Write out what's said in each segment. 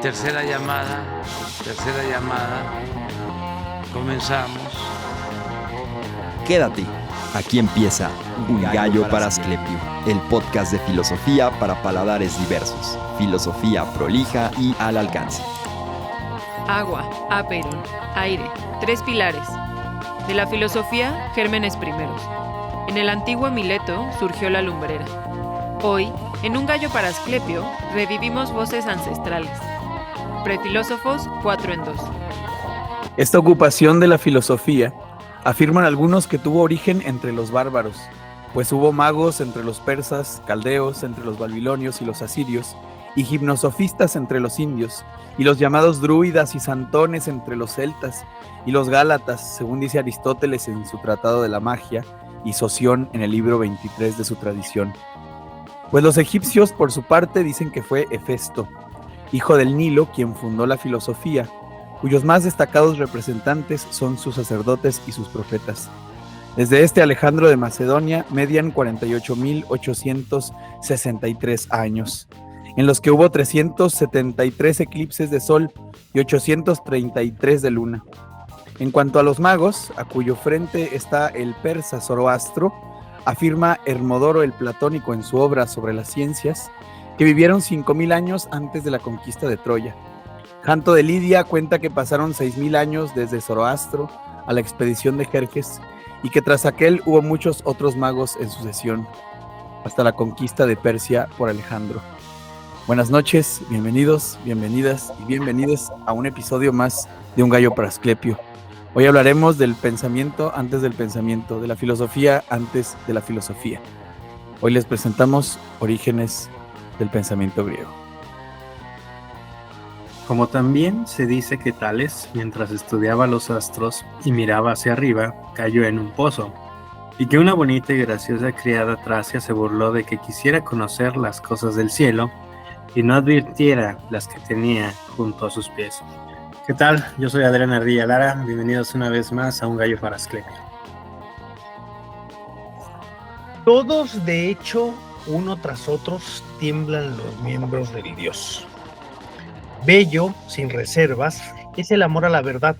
Tercera llamada, comenzamos. Quédate, aquí empieza Un Gallo para Asclepio, el podcast de filosofía para paladares diversos, filosofía prolija y al alcance. Agua, aperón, aire, tres pilares. De la filosofía, gérmenes primeros. En el antiguo Mileto surgió la lumbrera. Hoy, en Un Gallo para Asclepio, revivimos voces ancestrales. Prefilósofos 4 en 2. Esta ocupación de la filosofía, afirman algunos que tuvo origen entre los bárbaros, pues hubo magos entre los persas, caldeos entre los babilonios y los asirios, y gimnosofistas entre los indios, y los llamados druidas y santones entre los celtas, y los gálatas, según dice Aristóteles en su Tratado de la Magia, y Soción en el libro 23 de su tradición. Pues los egipcios, por su parte, dicen que fue Hefesto, hijo del Nilo, quien fundó la filosofía, cuyos más destacados representantes son sus sacerdotes y sus profetas. Desde este Alejandro de Macedonia median 48.863 años, en los que hubo 373 eclipses de sol y 833 de luna. En cuanto a los magos, a cuyo frente está el persa Zoroastro, afirma Hermodoro el Platónico en su obra sobre las ciencias, que vivieron 5.000 años antes de la conquista de Troya. Janto de Lidia cuenta que pasaron 6.000 años desde Zoroastro a la expedición de Jerjes y que tras aquel hubo muchos otros magos en sucesión, hasta la conquista de Persia por Alejandro. Buenas noches, bienvenidos, bienvenidas y bienvenidas a un episodio más de Un Gallo para Asclepio. Hoy hablaremos del pensamiento antes del pensamiento, de la filosofía antes de la filosofía. Hoy les presentamos Orígenes del pensamiento griego. Como también se dice que Tales, mientras estudiaba los astros y miraba hacia arriba, cayó en un pozo, y que una bonita y graciosa criada tracia se burló de que quisiera conocer las cosas del cielo y no advirtiera las que tenía junto a sus pies. ¿Qué tal? Yo soy Adrián Ardilla Lara, bienvenidos una vez más a Un Gallo para Asclepio. Todos, de hecho, uno tras otros, tiemblan los miembros del Dios. Bello, sin reservas, es el amor a la verdad.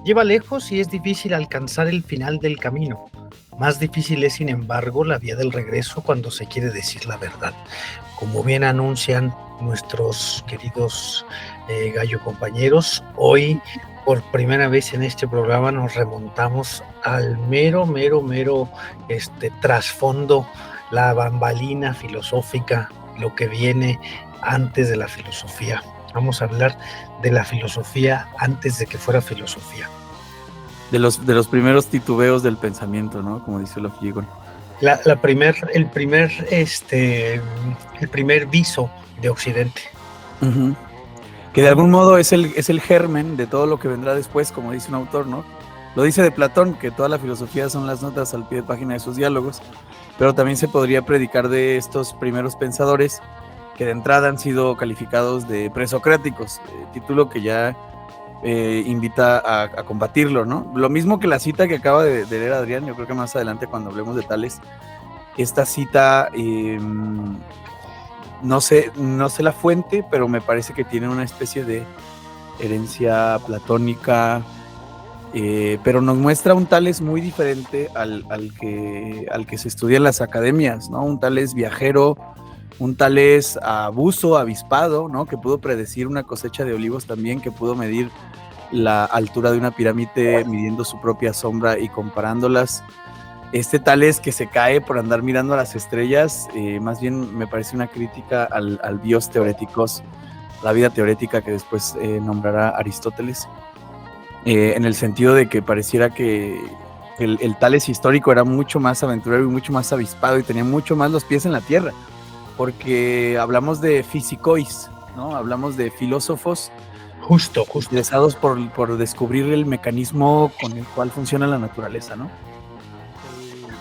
Lleva lejos y es difícil alcanzar el final del camino. Más difícil es, sin embargo, la vía del regreso cuando se quiere decir la verdad. Como bien anuncian nuestros queridos gallo compañeros, hoy, por primera vez en este programa, nos remontamos al mero trasfondo, la bambalina filosófica, lo que viene antes de la filosofía. Vamos a hablar de la filosofía antes de que fuera filosofía. De los primeros titubeos del pensamiento, ¿no? Como dice Locke Gigon. El primer viso de Occidente. Uh-huh. Que de algún modo es el germen de todo lo que vendrá después, como dice un autor, ¿no? Lo dice de Platón, que toda la filosofía son las notas al pie de página de sus diálogos, pero también se podría predicar de estos primeros pensadores que de entrada han sido calificados de presocráticos, título que ya invita a combatirlo, ¿no? Lo mismo que la cita que acaba de leer Adrián, yo creo que más adelante cuando hablemos de Tales, esta cita, no sé la fuente, pero me parece que tiene una especie de herencia platónica, pero nos muestra un Tales muy diferente al que se estudia en las academias, ¿no? Un Tales viajero, un Tales abuso, avispado, ¿no? Que pudo predecir una cosecha de olivos también, que pudo medir la altura de una pirámide midiendo su propia sombra y comparándolas. Este Tales que se cae por andar mirando a las estrellas, más bien me parece una crítica al bios teoreticos, la vida teorética que después nombrará Aristóteles, en el sentido de que pareciera que el Tales histórico era mucho más aventurero y mucho más avispado y tenía mucho más los pies en la tierra, porque hablamos de physikois, ¿no? Hablamos de filósofos justo interesados por descubrir el mecanismo con el cual funciona la naturaleza, ¿no?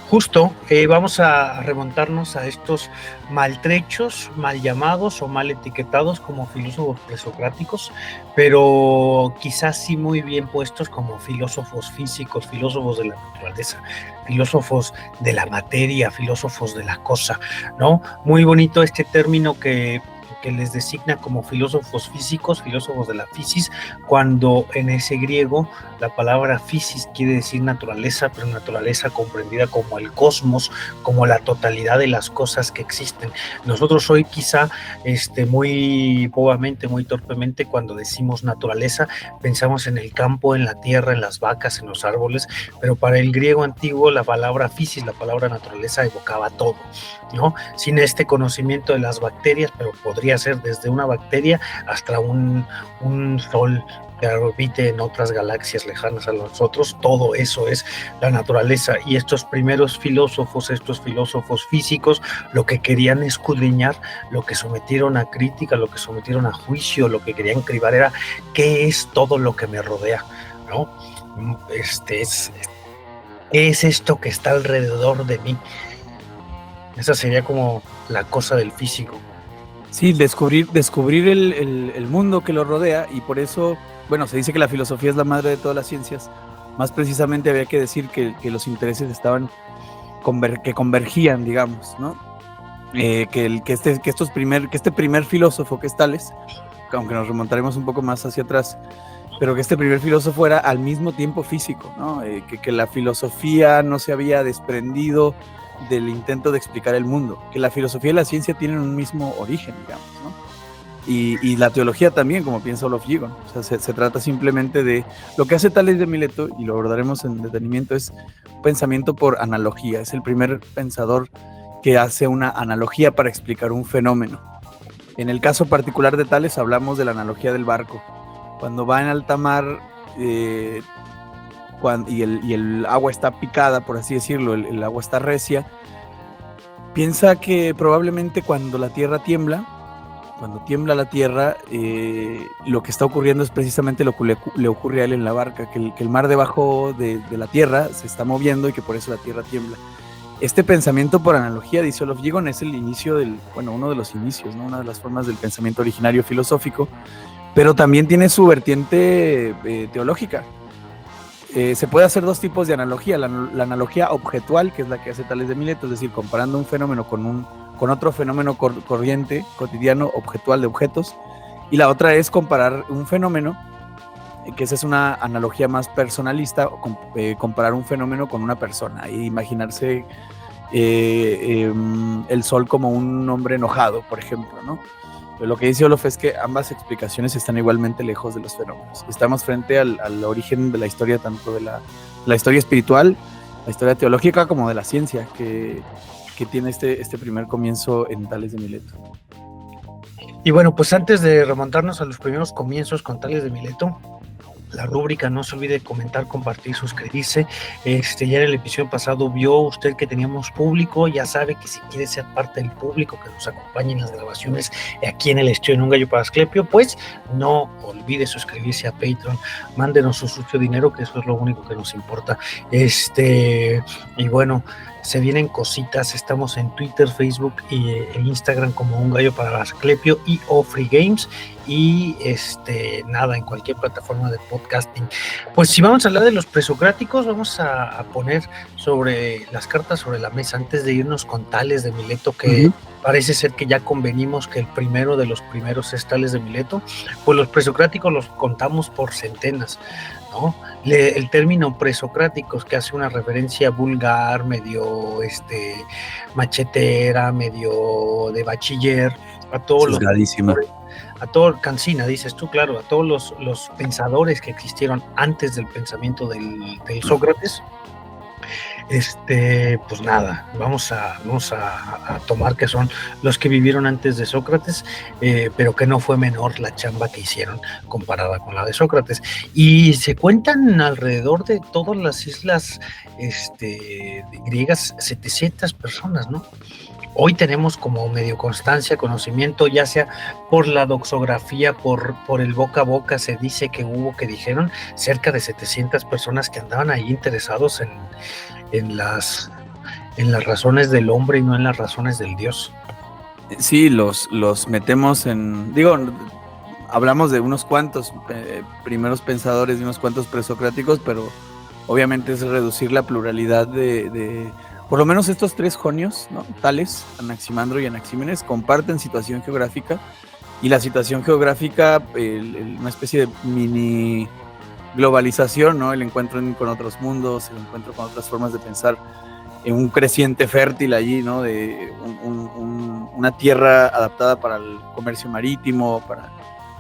Justo, vamos a remontarnos a estos maltrechos, mal llamados o mal etiquetados como filósofos presocráticos, pero quizás sí muy bien puestos como filósofos físicos, filósofos de la naturaleza, filósofos de la materia, filósofos de la cosa, ¿no? Muy bonito este término que que les designa como filósofos físicos, filósofos de la fisis, cuando en ese griego la palabra fisis quiere decir naturaleza, pero naturaleza comprendida como el cosmos, como la totalidad de las cosas que existen. Nosotros hoy quizá muy bobamente, muy torpemente, cuando decimos naturaleza, pensamos en el campo, en la tierra, en las vacas, en los árboles, pero para el griego antiguo la palabra fisis, la palabra naturaleza, evocaba todo, ¿no? Sin este conocimiento de las bacterias, pero podría ser desde una bacteria hasta un sol que orbite en otras galaxias lejanas a nosotros. Todo eso es la naturaleza, y estos primeros filósofos, estos filósofos físicos, lo que querían escudriñar, lo que sometieron a crítica, lo que sometieron a juicio, lo que querían cribar era qué es todo lo que me rodea, ¿no? ¿Qué es esto que está alrededor de mí? Esa sería como la cosa del físico. Sí, descubrir el mundo que lo rodea, y por eso, bueno, se dice que la filosofía es la madre de todas las ciencias. Más precisamente había que decir que los intereses estaban que convergían, digamos, ¿no? Que este primer filósofo, que es Tales, aunque nos remontaremos un poco más hacia atrás, pero que este primer filósofo era al mismo tiempo físico, ¿no? Que la filosofía no se había desprendido del intento de explicar el mundo, que la filosofía y la ciencia tienen un mismo origen, digamos, ¿no? Y la teología también, como piensa Olof Gigon. O sea, se trata simplemente de lo que hace Tales de Mileto, y lo abordaremos en detenimiento, es un pensamiento por analogía. Es el primer pensador que hace una analogía para explicar un fenómeno. En el caso particular de Tales hablamos de la analogía del barco. Cuando va en alta mar y el agua está picada, por así decirlo, el agua está recia, piensa que probablemente cuando tiembla la tierra, lo que está ocurriendo es precisamente lo que le ocurre a él en la barca, que el mar debajo de la tierra se está moviendo y que por eso la tierra tiembla. Este pensamiento por analogía, dice Olof Gigon, es el inicio uno de los inicios, ¿no? Una de las formas del pensamiento originario filosófico, pero también tiene su vertiente teológica. Se puede hacer dos tipos de analogía: la analogía objetual, que es la que hace Tales de Mileto, es decir, comparando un fenómeno con otro fenómeno corriente, cotidiano, objetual, de objetos, y la otra es comparar un fenómeno, que esa es una analogía más personalista, comparar un fenómeno con una persona, e imaginarse el sol como un hombre enojado, por ejemplo, ¿no? Pero lo que dice Olof es que ambas explicaciones están igualmente lejos de los fenómenos. Estamos frente al origen de la historia, tanto de la historia espiritual, la historia teológica, como de la ciencia, que tiene este primer comienzo en Tales de Mileto. Y bueno, pues antes de remontarnos a los primeros comienzos con Tales de Mileto, la rúbrica, no se olvide comentar, compartir, suscribirse. Ya en el episodio pasado vio usted que teníamos público, ya sabe que si quiere ser parte del público que nos acompañe en las grabaciones aquí en el estudio en Un Gallo para Asclepio, pues no olvide suscribirse a Patreon, mándenos su sucio dinero, que eso es lo único que nos importa. Y bueno, se vienen cositas, estamos en Twitter, Facebook e Instagram como Un Gallo para Asclepio y Free Games, y nada, en cualquier plataforma de podcasting. Pues si vamos a hablar de los presocráticos, vamos a poner sobre las cartas sobre la mesa antes de irnos con Tales de Mileto, que parece ser que ya convenimos que el primero de los primeros es Tales de Mileto. Pues los presocráticos los contamos por centenas, ¿no? El término presocráticos, que hace una referencia vulgar, medio machetera, medio de bachiller, a todos cansina, dices tú, claro, a todos los pensadores que existieron antes del pensamiento del Sócrates. Pues nada, vamos a tomar que son los que vivieron antes de Sócrates, pero que no fue menor la chamba que hicieron comparada con la de Sócrates. Y se cuentan alrededor de todas las islas griegas 700 personas, ¿no? Hoy tenemos como medio constancia, conocimiento, ya sea por la doxografía, por el boca a boca, se dice que dijeron cerca de 700 personas que andaban ahí interesados en las razones del hombre y no en las razones del Dios. Sí, los metemos hablamos de unos cuantos primeros pensadores, de unos cuantos presocráticos, pero obviamente es reducir la pluralidad de por lo menos estos tres jonios, ¿no? Tales, Anaximandro y Anaxímenes, comparten situación geográfica y la situación geográfica, una especie de mini globalización, ¿no? El encuentro con otros mundos, el encuentro con otras formas de pensar, en un creciente fértil allí, ¿no? De una tierra adaptada para el comercio marítimo, para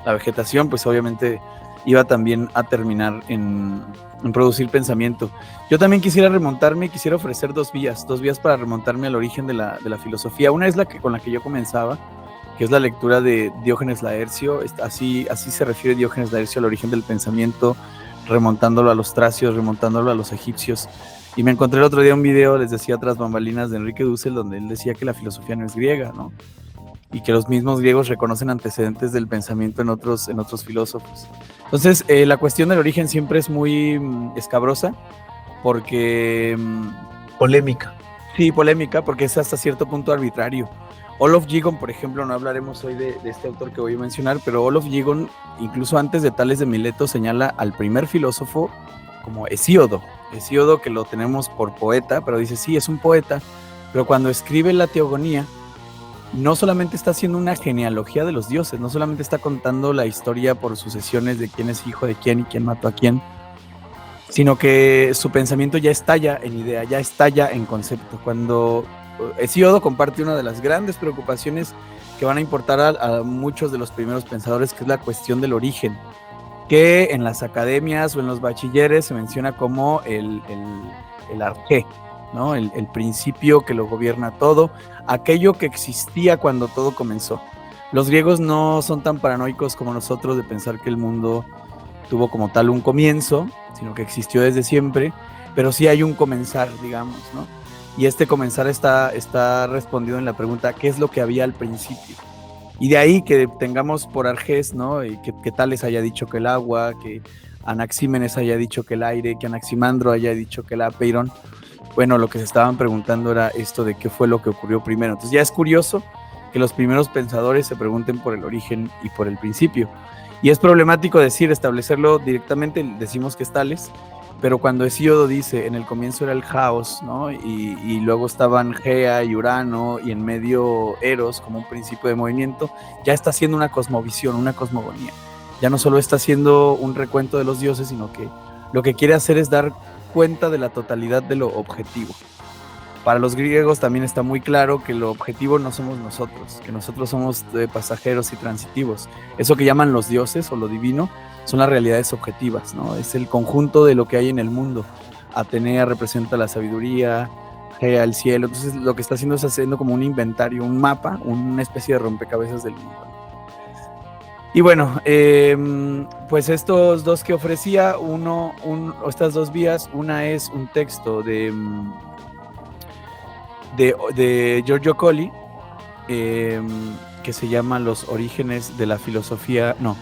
la vegetación, pues obviamente iba también a terminar en producir pensamiento. Yo también quisiera ofrecer dos vías para remontarme al origen de la filosofía. Una es con la que yo comenzaba, que es la lectura de Diógenes Laercio. Así se refiere Diógenes Laercio al origen del pensamiento, remontándolo a los tracios, remontándolo a los egipcios. Y me encontré el otro día un video, les decía, tras bambalinas, de Enrique Dussel, donde él decía que la filosofía no es griega, ¿no? Y que los mismos griegos reconocen antecedentes del pensamiento en otros filósofos. Entonces, la cuestión del origen siempre es muy escabrosa, porque... Polémica. Sí, polémica, porque es hasta cierto punto arbitrario. Olof Gigon, por ejemplo, no hablaremos hoy de este autor que voy a mencionar, pero Olof Gigon, incluso antes de Tales de Mileto, señala al primer filósofo como Hesíodo, que lo tenemos por poeta, pero dice, sí, es un poeta, pero cuando escribe la Teogonía, no solamente está haciendo una genealogía de los dioses, no solamente está contando la historia por sucesiones de quién es hijo de quién y quién mató a quién, sino que su pensamiento ya estalla en idea, ya estalla en concepto. Cuando Hesíodo comparte una de las grandes preocupaciones que van a importar a muchos de los primeros pensadores, que es la cuestión del origen, que en las academias o en los bachilleres se menciona como el arché, ¿no? El principio que lo gobierna todo, aquello que existía cuando todo comenzó. Los griegos no son tan paranoicos como nosotros de pensar que el mundo tuvo como tal un comienzo, sino que existió desde siempre, pero sí hay un comenzar, digamos, ¿no? Y este comenzar está respondido en la pregunta, ¿qué es lo que había al principio? Y de ahí que tengamos por Argés, ¿no? Y que Tales haya dicho que el agua, que Anaxímenes haya dicho que el aire, que Anaximandro haya dicho que el apeirón. Bueno, lo que se estaban preguntando era esto de qué fue lo que ocurrió primero. Entonces ya es curioso que los primeros pensadores se pregunten por el origen y por el principio. Y es problemático establecerlo directamente, decimos que es Tales, pero cuando Hesíodo dice, en el comienzo era el caos, ¿no? Y luego estaban Gea y Urano, y en medio Eros, como un principio de movimiento, ya está haciendo una cosmovisión, una cosmogonía. Ya no solo está haciendo un recuento de los dioses, sino que lo que quiere hacer es dar cuenta de la totalidad de lo objetivo. Para los griegos también está muy claro que lo objetivo no somos nosotros, que nosotros somos pasajeros y transitivos. Eso que llaman los dioses o lo divino son las realidades objetivas, ¿no? Es el conjunto de lo que hay en el mundo. Atenea representa la sabiduría, Gea el cielo. Entonces lo que está haciendo es haciendo como un inventario, un mapa, una especie de rompecabezas del mundo. Y bueno, pues estos dos que ofrecía, estas dos vías, una es un texto de Giorgio Colli, que se llama Los orígenes de la filosofía. No.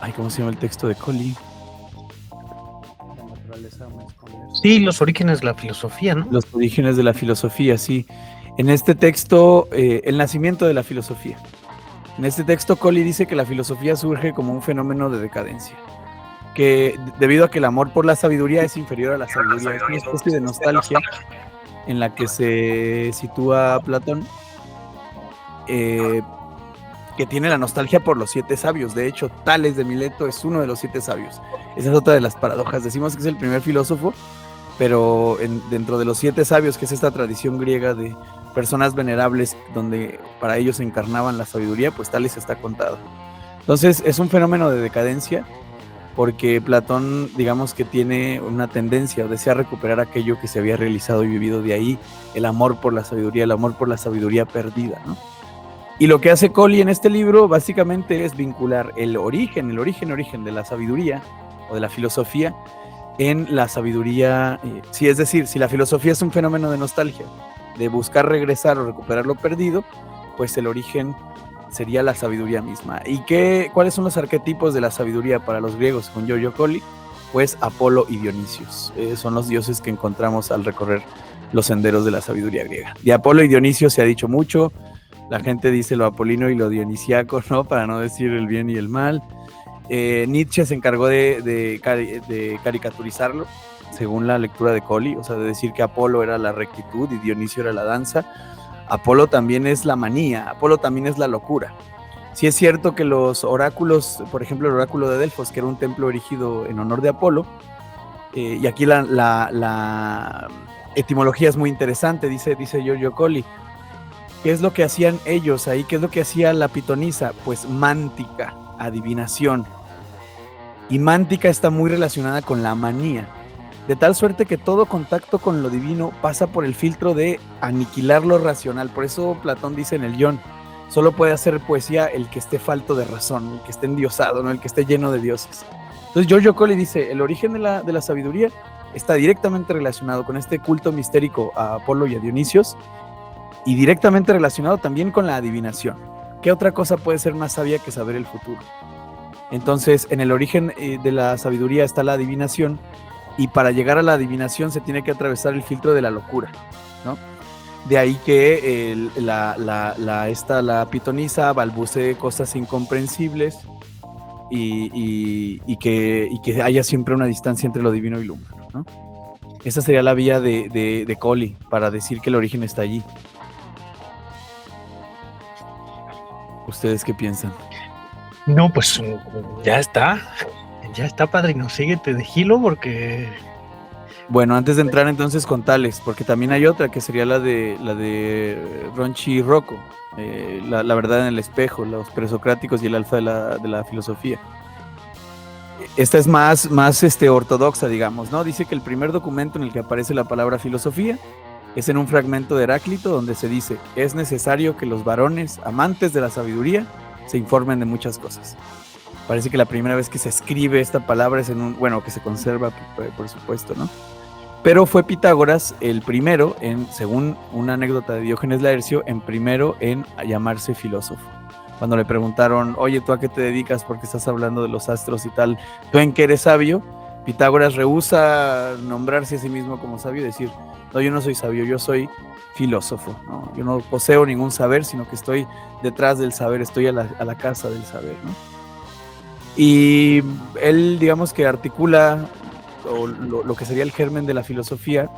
Ay, ¿cómo se llama el texto de Colli? Sí, Los orígenes de la filosofía, ¿no? Los orígenes de la filosofía, sí. En este texto, el nacimiento de la filosofía. En este texto, Colli dice que la filosofía surge como un fenómeno de decadencia, que debido a que el amor por la sabiduría es inferior a la sabiduría, es una especie de nostalgia en la que se sitúa Platón, que tiene la nostalgia por los 7 sabios. De hecho, Tales de Mileto es uno de los 7 sabios. Esa es otra de las paradojas. Decimos que es el primer filósofo, pero dentro de los 7 sabios, que es esta tradición griega de personas venerables donde para ellos encarnaban la sabiduría, pues Tales está contado. Entonces es un fenómeno de decadencia, porque Platón, digamos que tiene una tendencia o desea recuperar aquello que se había realizado y vivido. De ahí el amor por la sabiduría perdida, ¿no? Y lo que hace Colli en este libro básicamente es vincular el origen de la sabiduría o de la filosofía en la sabiduría. Sí, es decir, si la filosofía es un fenómeno de nostalgia, de buscar regresar o recuperar lo perdido, pues el origen sería la sabiduría misma. ¿Y cuáles son los arquetipos de la sabiduría para los griegos con Giorgio Colli? Pues Apolo y Dionisios. Son los dioses que encontramos al recorrer los senderos de la sabiduría griega. De Apolo y Dionisio se ha dicho mucho. La gente dice lo apolino y lo dionisiaco, ¿no? Para no decir el bien y el mal. Nietzsche se encargó de caricaturizarlo, según la lectura de Colli, o sea, de decir que Apolo era la rectitud y Dionisio era la danza. Apolo también es la manía, Apolo también es la locura. Sí es cierto que los oráculos, por ejemplo, el oráculo de Delfos, que era un templo erigido en honor de Apolo, y aquí la etimología es muy interesante, dice Giorgio Colli. ¿Qué es lo que hacían ellos ahí? ¿Qué es lo que hacía la pitonisa? Pues mántica, adivinación. Y mántica está muy relacionada con la manía, de tal suerte que todo contacto con lo divino pasa por el filtro de aniquilar lo racional. Por eso Platón dice en el Ion, solo puede hacer poesía el que esté falto de razón, el que esté endiosado, ¿no? El que esté lleno de dioses. Entonces Giorgio Colli dice, el origen de la sabiduría está directamente relacionado con este culto mistérico a Apolo y a Dionisios, y directamente relacionado también con la adivinación. ¿Qué otra cosa puede ser más sabia que saber el futuro? Entonces, en el origen de la sabiduría está la adivinación, y para llegar a la adivinación se tiene que atravesar el filtro de la locura, ¿no? De ahí que la pitonisa balbucee cosas incomprensibles y que haya siempre una distancia entre lo divino y lo humano, ¿no? Esa sería la vía de Colli para decir que el origen está allí. ¿Ustedes qué piensan? No, pues ya está, padrino, síguete de hilo porque... Bueno, antes de entrar entonces con Tales, porque también hay otra que sería la de Ronchi Rocco, la verdad en el espejo, los presocráticos y el alfa de la filosofía. Esta es más ortodoxa, digamos, ¿no? Dice que el primer documento en el que aparece la palabra filosofía es en un fragmento de Heráclito donde se dice: es necesario que los varones amantes de la sabiduría se informen de muchas cosas. Parece que la primera vez que se escribe esta palabra es que se conserva, por supuesto, ¿no? Pero fue Pitágoras el primero según una anécdota de Diógenes Laercio, en llamarse filósofo. Cuando le preguntaron, oye, ¿tú a qué te dedicas? Porque estás hablando de los astros y tal. ¿Tú en qué eres sabio? Pitágoras rehúsa nombrarse a sí mismo como sabio y decir, no, yo no soy sabio, yo soy filósofo, ¿no? Yo no poseo ningún saber, sino que estoy detrás del saber, estoy a la casa del saber, ¿no? Y él, digamos que articula lo que sería el germen de la filosofía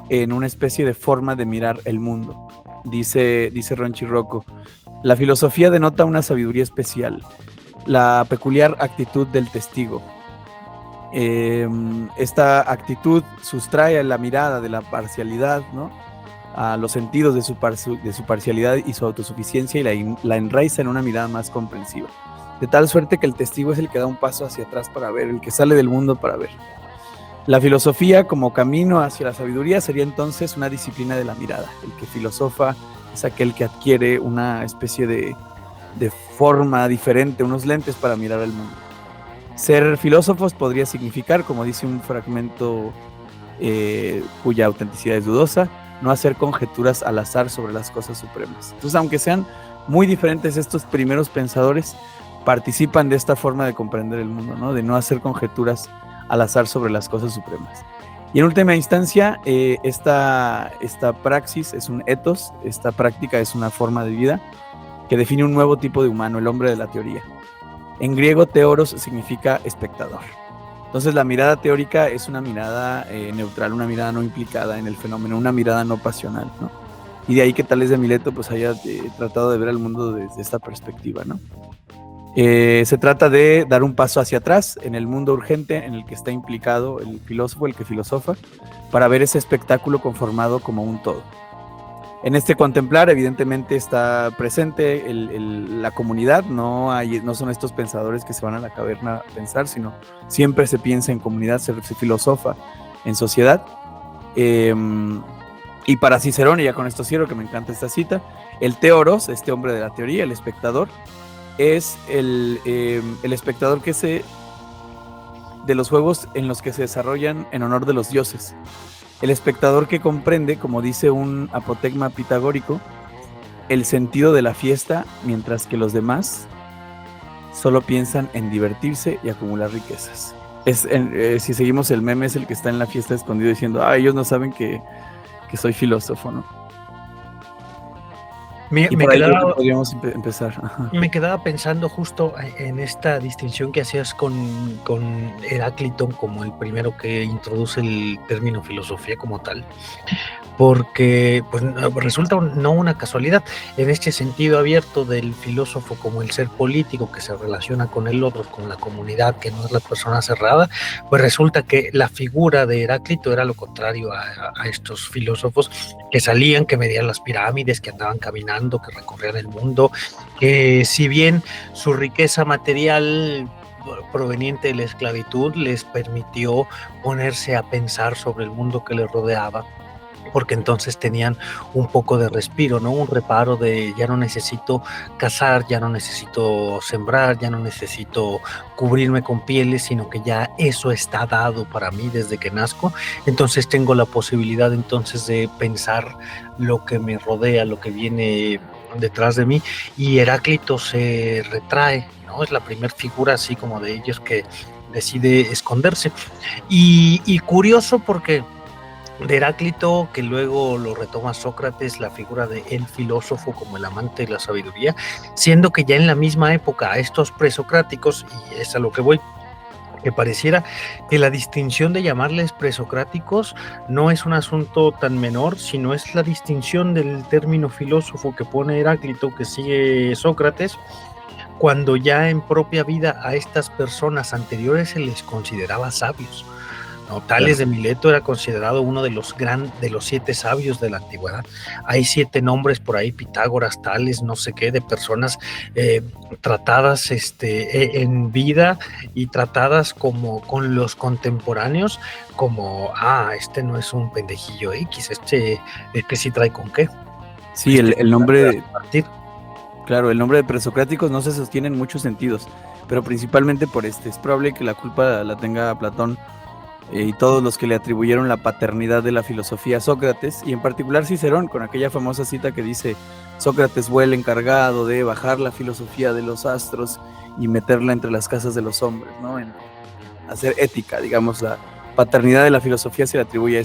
en una especie de forma de mirar el mundo. Dice Ronchi Rocco, la filosofía denota una sabiduría especial, la peculiar actitud del testigo. Esta actitud sustrae la mirada de la parcialidad, ¿no?, a los sentidos de su parcialidad y su autosuficiencia, y la enraiza en una mirada más comprensiva, de tal suerte que el testigo es el que da un paso hacia atrás para ver, el que sale del mundo para ver. La filosofía como camino hacia la sabiduría sería entonces una disciplina de la mirada. El que filosofa es aquel que adquiere una especie de forma diferente, unos lentes para mirar el mundo. Ser filósofos podría significar, como dice un fragmento cuya autenticidad es dudosa, no hacer conjeturas al azar sobre las cosas supremas. Entonces, aunque sean muy diferentes, estos primeros pensadores participan de esta forma de comprender el mundo, ¿no?, de no hacer conjeturas al azar sobre las cosas supremas. Y en última instancia, esta praxis es un ethos, esta práctica es una forma de vida que define un nuevo tipo de humano, el hombre de la teoría. En griego, teoros significa espectador. Entonces, la mirada teórica es una mirada neutral, una mirada no implicada en el fenómeno, una mirada no pasional, ¿no? Y de ahí que Tales de Mileto pues haya tratado de ver al mundo desde esta perspectiva, ¿no? Se trata de dar un paso hacia atrás en el mundo urgente en el que está implicado el filósofo, el que filosofa, para ver ese espectáculo conformado como un todo. En este contemplar, evidentemente, está presente la comunidad, no son estos pensadores que se van a la caverna a pensar, sino siempre se piensa en comunidad, se filosofa en sociedad. Y para Cicerón, y ya con esto cierro, que me encanta esta cita, el teoros, este hombre de la teoría, el espectador, es el espectador de los juegos en los que se desarrollan en honor de los dioses. El espectador que comprende, como dice un apotegma pitagórico, el sentido de la fiesta, mientras que los demás solo piensan en divertirse y acumular riquezas. Si seguimos el meme, es el que está en la fiesta escondido diciendo, ellos no saben que soy filósofo, ¿no? Me, Y me por ahí creo quedaba, que podríamos empezar. Ajá. me quedaba pensando justo en esta distinción que hacías con Heráclito como el primero que introduce el término filosofía como tal, porque pues, resulta no una casualidad. En este sentido abierto del filósofo como el ser político que se relaciona con el otro, con la comunidad, que no es la persona cerrada, pues resulta que la figura de Heráclito era lo contrario a estos filósofos que salían, que medían las pirámides, que andaban caminando, que recorrían el mundo, que si bien su riqueza material proveniente de la esclavitud les permitió ponerse a pensar sobre el mundo que les rodeaba, porque entonces tenían un poco de respiro, ¿no? Un reparo de ya no necesito cazar, ya no necesito sembrar, ya no necesito cubrirme con pieles, sino que ya eso está dado para mí desde que nazco. Entonces tengo la posibilidad entonces de pensar lo que me rodea, lo que viene detrás de mí, y Heráclito se retrae, ¿no? Es la primera figura así como de ellos que decide esconderse. Y curioso porque de Heráclito, que luego lo retoma Sócrates, la figura de el filósofo como el amante de la sabiduría, siendo que ya en la misma época a estos presocráticos, y es a lo que voy, que pareciera que la distinción de llamarles presocráticos no es un asunto tan menor, sino es la distinción del término filósofo que pone Heráclito, que sigue Sócrates, cuando ya en propia vida a estas personas anteriores se les consideraba sabios. No, Tales de Mileto era considerado uno de los 7 sabios de la antigüedad. Hay 7 nombres por ahí, Pitágoras, Tales, no sé qué, de personas tratadas en vida y tratadas como con los contemporáneos, como, este no es un pendejillo X, este sí trae con qué. Sí, el nombre, claro, el nombre de presocráticos no se sostiene en muchos sentidos, pero principalmente por es probable que la culpa la tenga Platón y todos los que le atribuyeron la paternidad de la filosofía a Sócrates, y en particular Cicerón, con aquella famosa cita que dice: Sócrates fue el encargado de bajar la filosofía de los astros y meterla entre las casas de los hombres, ¿no? En hacer ética, digamos, la paternidad de la filosofía se le atribuye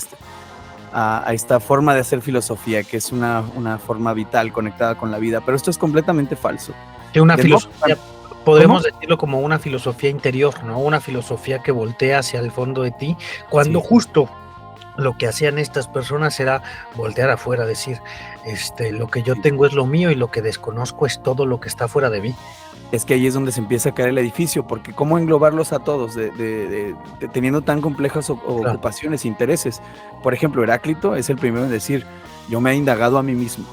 a esta forma de hacer filosofía, que es una forma vital conectada con la vida, pero esto es completamente falso. Que una filosofía, podemos decirlo como una filosofía interior, ¿no? Una filosofía que voltea hacia el fondo de ti, cuando justo lo que hacían estas personas era voltear afuera, decir, lo que yo tengo es lo mío y lo que desconozco es todo lo que está fuera de mí. Es que ahí es donde se empieza a caer el edificio, porque ¿cómo englobarlos a todos teniendo tan complejas ocupaciones, intereses? Por ejemplo, Heráclito es el primero en decir: yo me he indagado a mí mismo.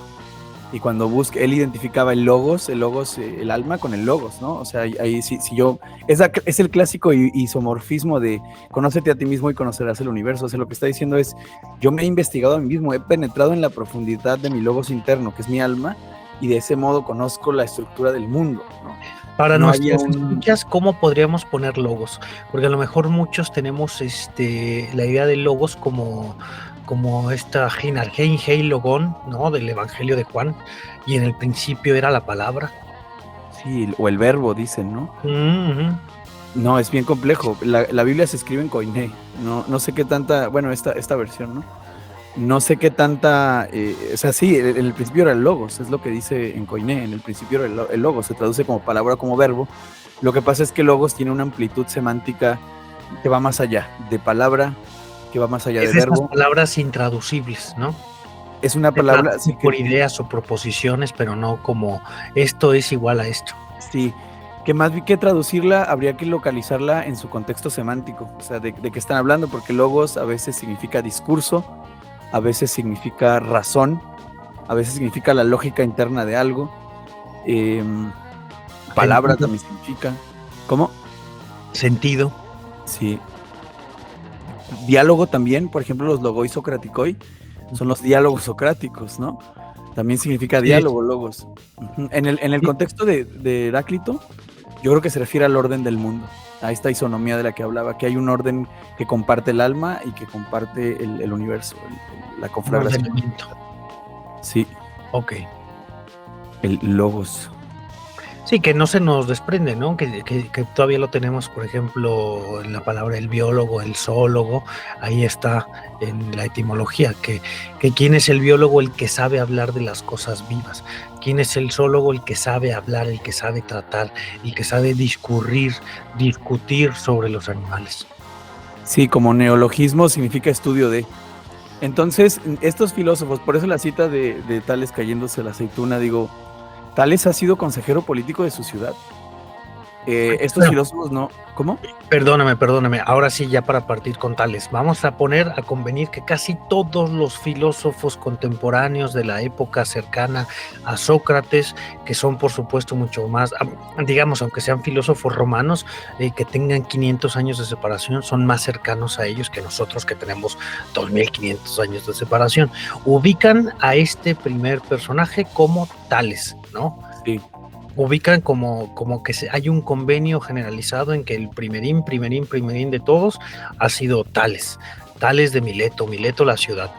Y cuando él identificaba el logos, el alma con el logos, ¿no? O sea, ahí si yo, es el clásico isomorfismo de conócete a ti mismo y conocerás el universo. O sea, lo que está diciendo es: yo me he investigado a mí mismo, he penetrado en la profundidad de mi logos interno, que es mi alma, y de ese modo conozco la estructura del mundo, ¿no? Para nuestras escuchas, ¿cómo podríamos poner logos? Porque a lo mejor muchos tenemos la idea de logos como esta Hei Logón, ¿no? Del Evangelio de Juan, y en el principio era la palabra. Sí, o el verbo, dicen, ¿no? Uh-huh. No, es bien complejo. La Biblia se escribe en koiné. No sé qué tanta, bueno, esta versión, ¿no? No sé qué tanta, o sea, sí, en el principio era el logos, es lo que dice en koiné, en el principio era el logos, se traduce como palabra, como verbo. Lo que pasa es que logos tiene una amplitud semántica que va más allá de palabra, que va más allá de verbo. Esas palabras intraducibles, ¿no? Es una palabra sí, por ideas o proposiciones, pero no como esto es igual a esto. Sí, que más que traducirla, habría que localizarla en su contexto semántico, o sea, de qué están hablando, porque logos a veces significa discurso, a veces significa razón, a veces significa la lógica interna de algo, palabra también significa, ¿cómo? Sentido. Sí. Diálogo también, por ejemplo, los logoi socraticoi son los diálogos socráticos, ¿no? También significa diálogo, logos. En el contexto de Heráclito, yo creo que se refiere al orden del mundo, a esta isonomía de la que hablaba, que hay un orden que comparte el alma y que comparte el universo, la conflagración. Sí. Ok. El logos. Sí, que no se nos desprende, ¿no? Que todavía lo tenemos, por ejemplo, en la palabra el biólogo, el zoólogo, ahí está en la etimología, que quién es el biólogo, el que sabe hablar de las cosas vivas, quién es el zoólogo, el que sabe hablar, el que sabe tratar, el que sabe discutir sobre los animales. Sí, como neologismo significa estudio de. Entonces, estos filósofos, por eso la cita de Tales cayéndose la aceituna, digo, Tales ha sido consejero político de su ciudad. Estos Bueno, filósofos no. ¿Cómo? Perdóname, ahora sí ya para partir con Tales, vamos a poner a convenir que casi todos los filósofos contemporáneos de la época cercana a Sócrates, que son por supuesto mucho más, digamos, aunque sean filósofos romanos, que tengan 500 años de separación, son más cercanos a ellos que nosotros que tenemos 2500 años de separación. Ubican a este primer personaje como Tales, ¿no? Sí. Ubican como que hay un convenio generalizado en que el primerín de todos ha sido Tales de Mileto la ciudad.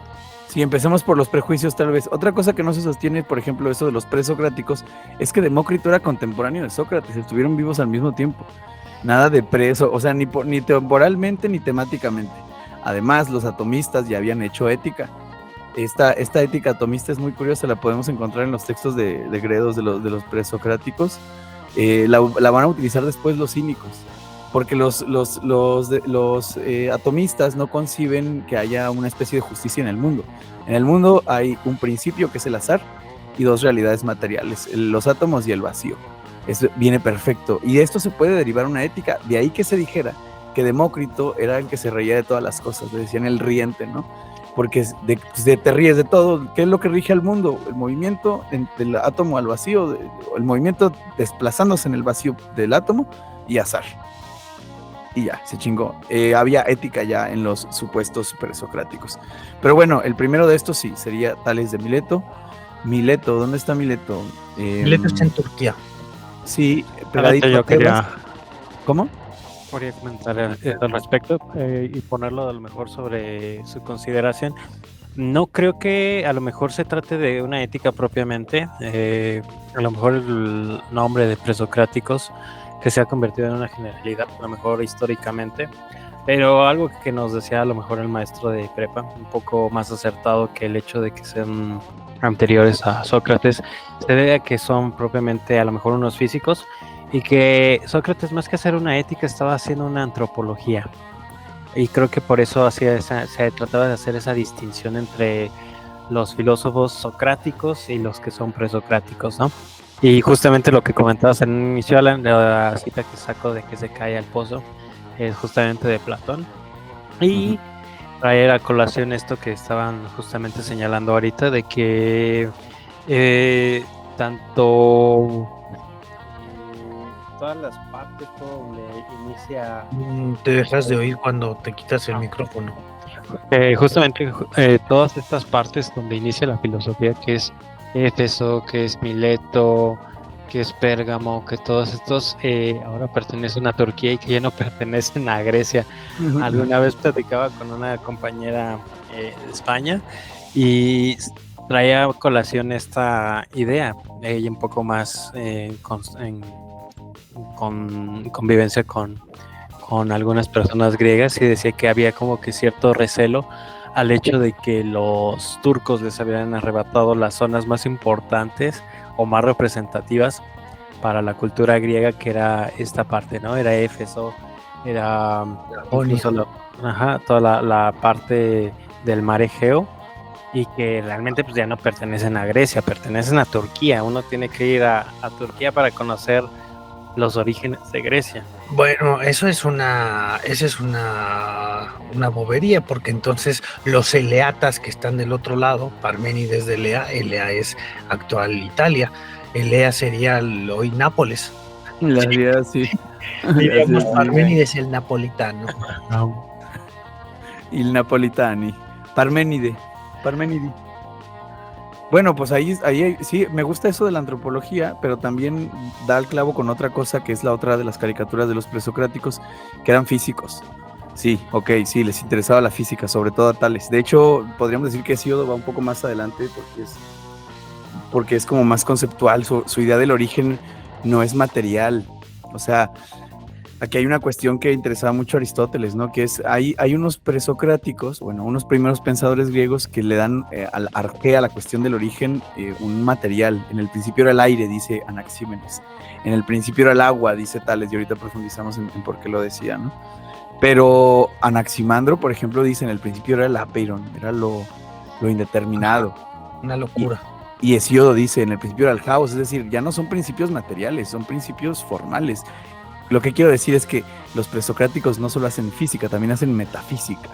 Sí, empecemos por los prejuicios tal vez. Otra cosa que no se sostiene, por ejemplo, eso de los presocráticos, es que Demócrito era contemporáneo de Sócrates, estuvieron vivos al mismo tiempo. Nada de preso, o sea, ni temporalmente ni temáticamente. Además, los atomistas ya habían hecho ética. Esta ética atomista es muy curiosa, la podemos encontrar en los textos de Gredos de los presocráticos. La van a utilizar después los cínicos, porque los atomistas no conciben que haya una especie de justicia en el mundo. En el mundo hay un principio que es el azar y dos realidades materiales, los átomos y el vacío. Eso viene perfecto, y de esto se puede derivar una ética. De ahí que se dijera que Demócrito era el que se reía de todas las cosas, le decían el riente, ¿no? Porque te ríes de todo. ¿Qué es lo que rige al mundo? El movimiento del átomo al vacío, el movimiento desplazándose en el vacío del átomo y azar. Y ya, se chingó. Había ética ya en los supuestos presocráticos. Pero bueno, el primero de estos sí, sería Tales de Mileto. Mileto, ¿dónde está Mileto? Mileto está en Turquía. Sí, pegadito Yo a Tebas. quería ¿Cómo? comentar al respecto y ponerlo a lo mejor sobre su consideración. No creo que a lo mejor se trate de una ética propiamente, a lo mejor el nombre de presocráticos que se ha convertido en una generalidad, a lo mejor históricamente, pero algo que nos decía a lo mejor el maestro de prepa, un poco más acertado que el hecho de que sean anteriores a Sócrates, se debe a que son propiamente a lo mejor unos físicos, y que Sócrates, más que hacer una ética, estaba haciendo una antropología. Y creo que por eso se trataba de hacer esa distinción entre los filósofos socráticos y los que son presocráticos, ¿no? Y justamente lo que comentabas en el inicio, Alan, la cita que saco de que se cae al pozo, es justamente de Platón. Y traer a colación esto que estaban justamente señalando ahorita, de que tanto todas las partes, todo donde inicia... Te dejas de oír cuando te quitas el micrófono. Justamente todas estas partes donde inicia la filosofía, que es Éfeso, que es Mileto, que es Pérgamo, que todos estos ahora pertenecen a Turquía y que ya no pertenecen a Grecia. Alguna vez platicaba con una compañera de España y traía a colación esta idea, ella un poco más con convivencia con algunas personas griegas, y decía que había como que cierto recelo al hecho de que los turcos les habían arrebatado las zonas más importantes o más representativas para la cultura griega, que era esta parte, ¿no? Era Éfeso, era incluso toda la parte del mar Egeo, y que realmente pues ya no pertenecen a Grecia, pertenecen a Turquía. Uno tiene que ir a Turquía para conocer los orígenes de Grecia. Bueno, esa es una bobería, porque entonces los eleatas que están del otro lado, Parménides de Elea es actual Italia, Elea sería hoy Nápoles. La idea sí. Diríamos Parménides el napolitano. Il Napolitani. Parménide. Bueno, pues ahí sí, me gusta eso de la antropología, pero también da el clavo con otra cosa, que es la otra de las caricaturas de los presocráticos, que eran físicos. Sí, sí, les interesaba la física, sobre todo a Tales. De hecho, podríamos decir que Hesíodo va un poco más adelante, porque es como más conceptual. Su idea del origen no es material. O sea, aquí hay una cuestión que interesaba mucho a Aristóteles, ¿no? Que es, hay unos presocráticos, bueno, unos primeros pensadores griegos que le dan al arqué, a la cuestión del origen, un material. En el principio era el aire, dice Anaxímenes. En el principio era el agua, dice Tales, y ahorita profundizamos en por qué lo decía, ¿no? Pero Anaximandro, por ejemplo, dice, en el principio era el apeiron, era lo indeterminado. Una locura. Y Hesíodo dice, en el principio era el caos, es decir, ya no son principios materiales, son principios formales. Lo que quiero decir es que los presocráticos no solo hacen física, también hacen metafísica.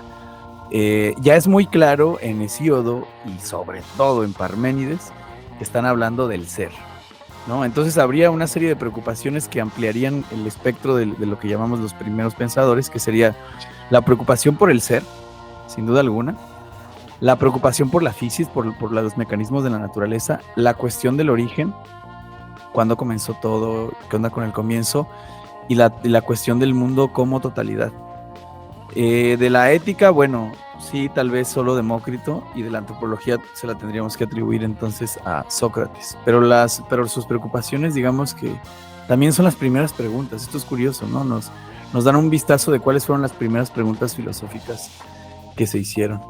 Ya es muy claro en Hesíodo y sobre todo en Parménides que están hablando del ser, ¿no? Entonces habría una serie de preocupaciones que ampliarían el espectro de lo que llamamos los primeros pensadores, que sería la preocupación por el ser, sin duda alguna, la preocupación por la fisis, por los mecanismos de la naturaleza, la cuestión del origen, cuándo comenzó todo, qué onda con el comienzo, y la cuestión del mundo como totalidad. De la ética, bueno, sí, tal vez solo Demócrito, y de la antropología se la tendríamos que atribuir entonces a Sócrates, pero sus preocupaciones, digamos que también son las primeras preguntas. Esto es curioso, ¿no? Nos dan un vistazo de cuáles fueron las primeras preguntas filosóficas que se hicieron.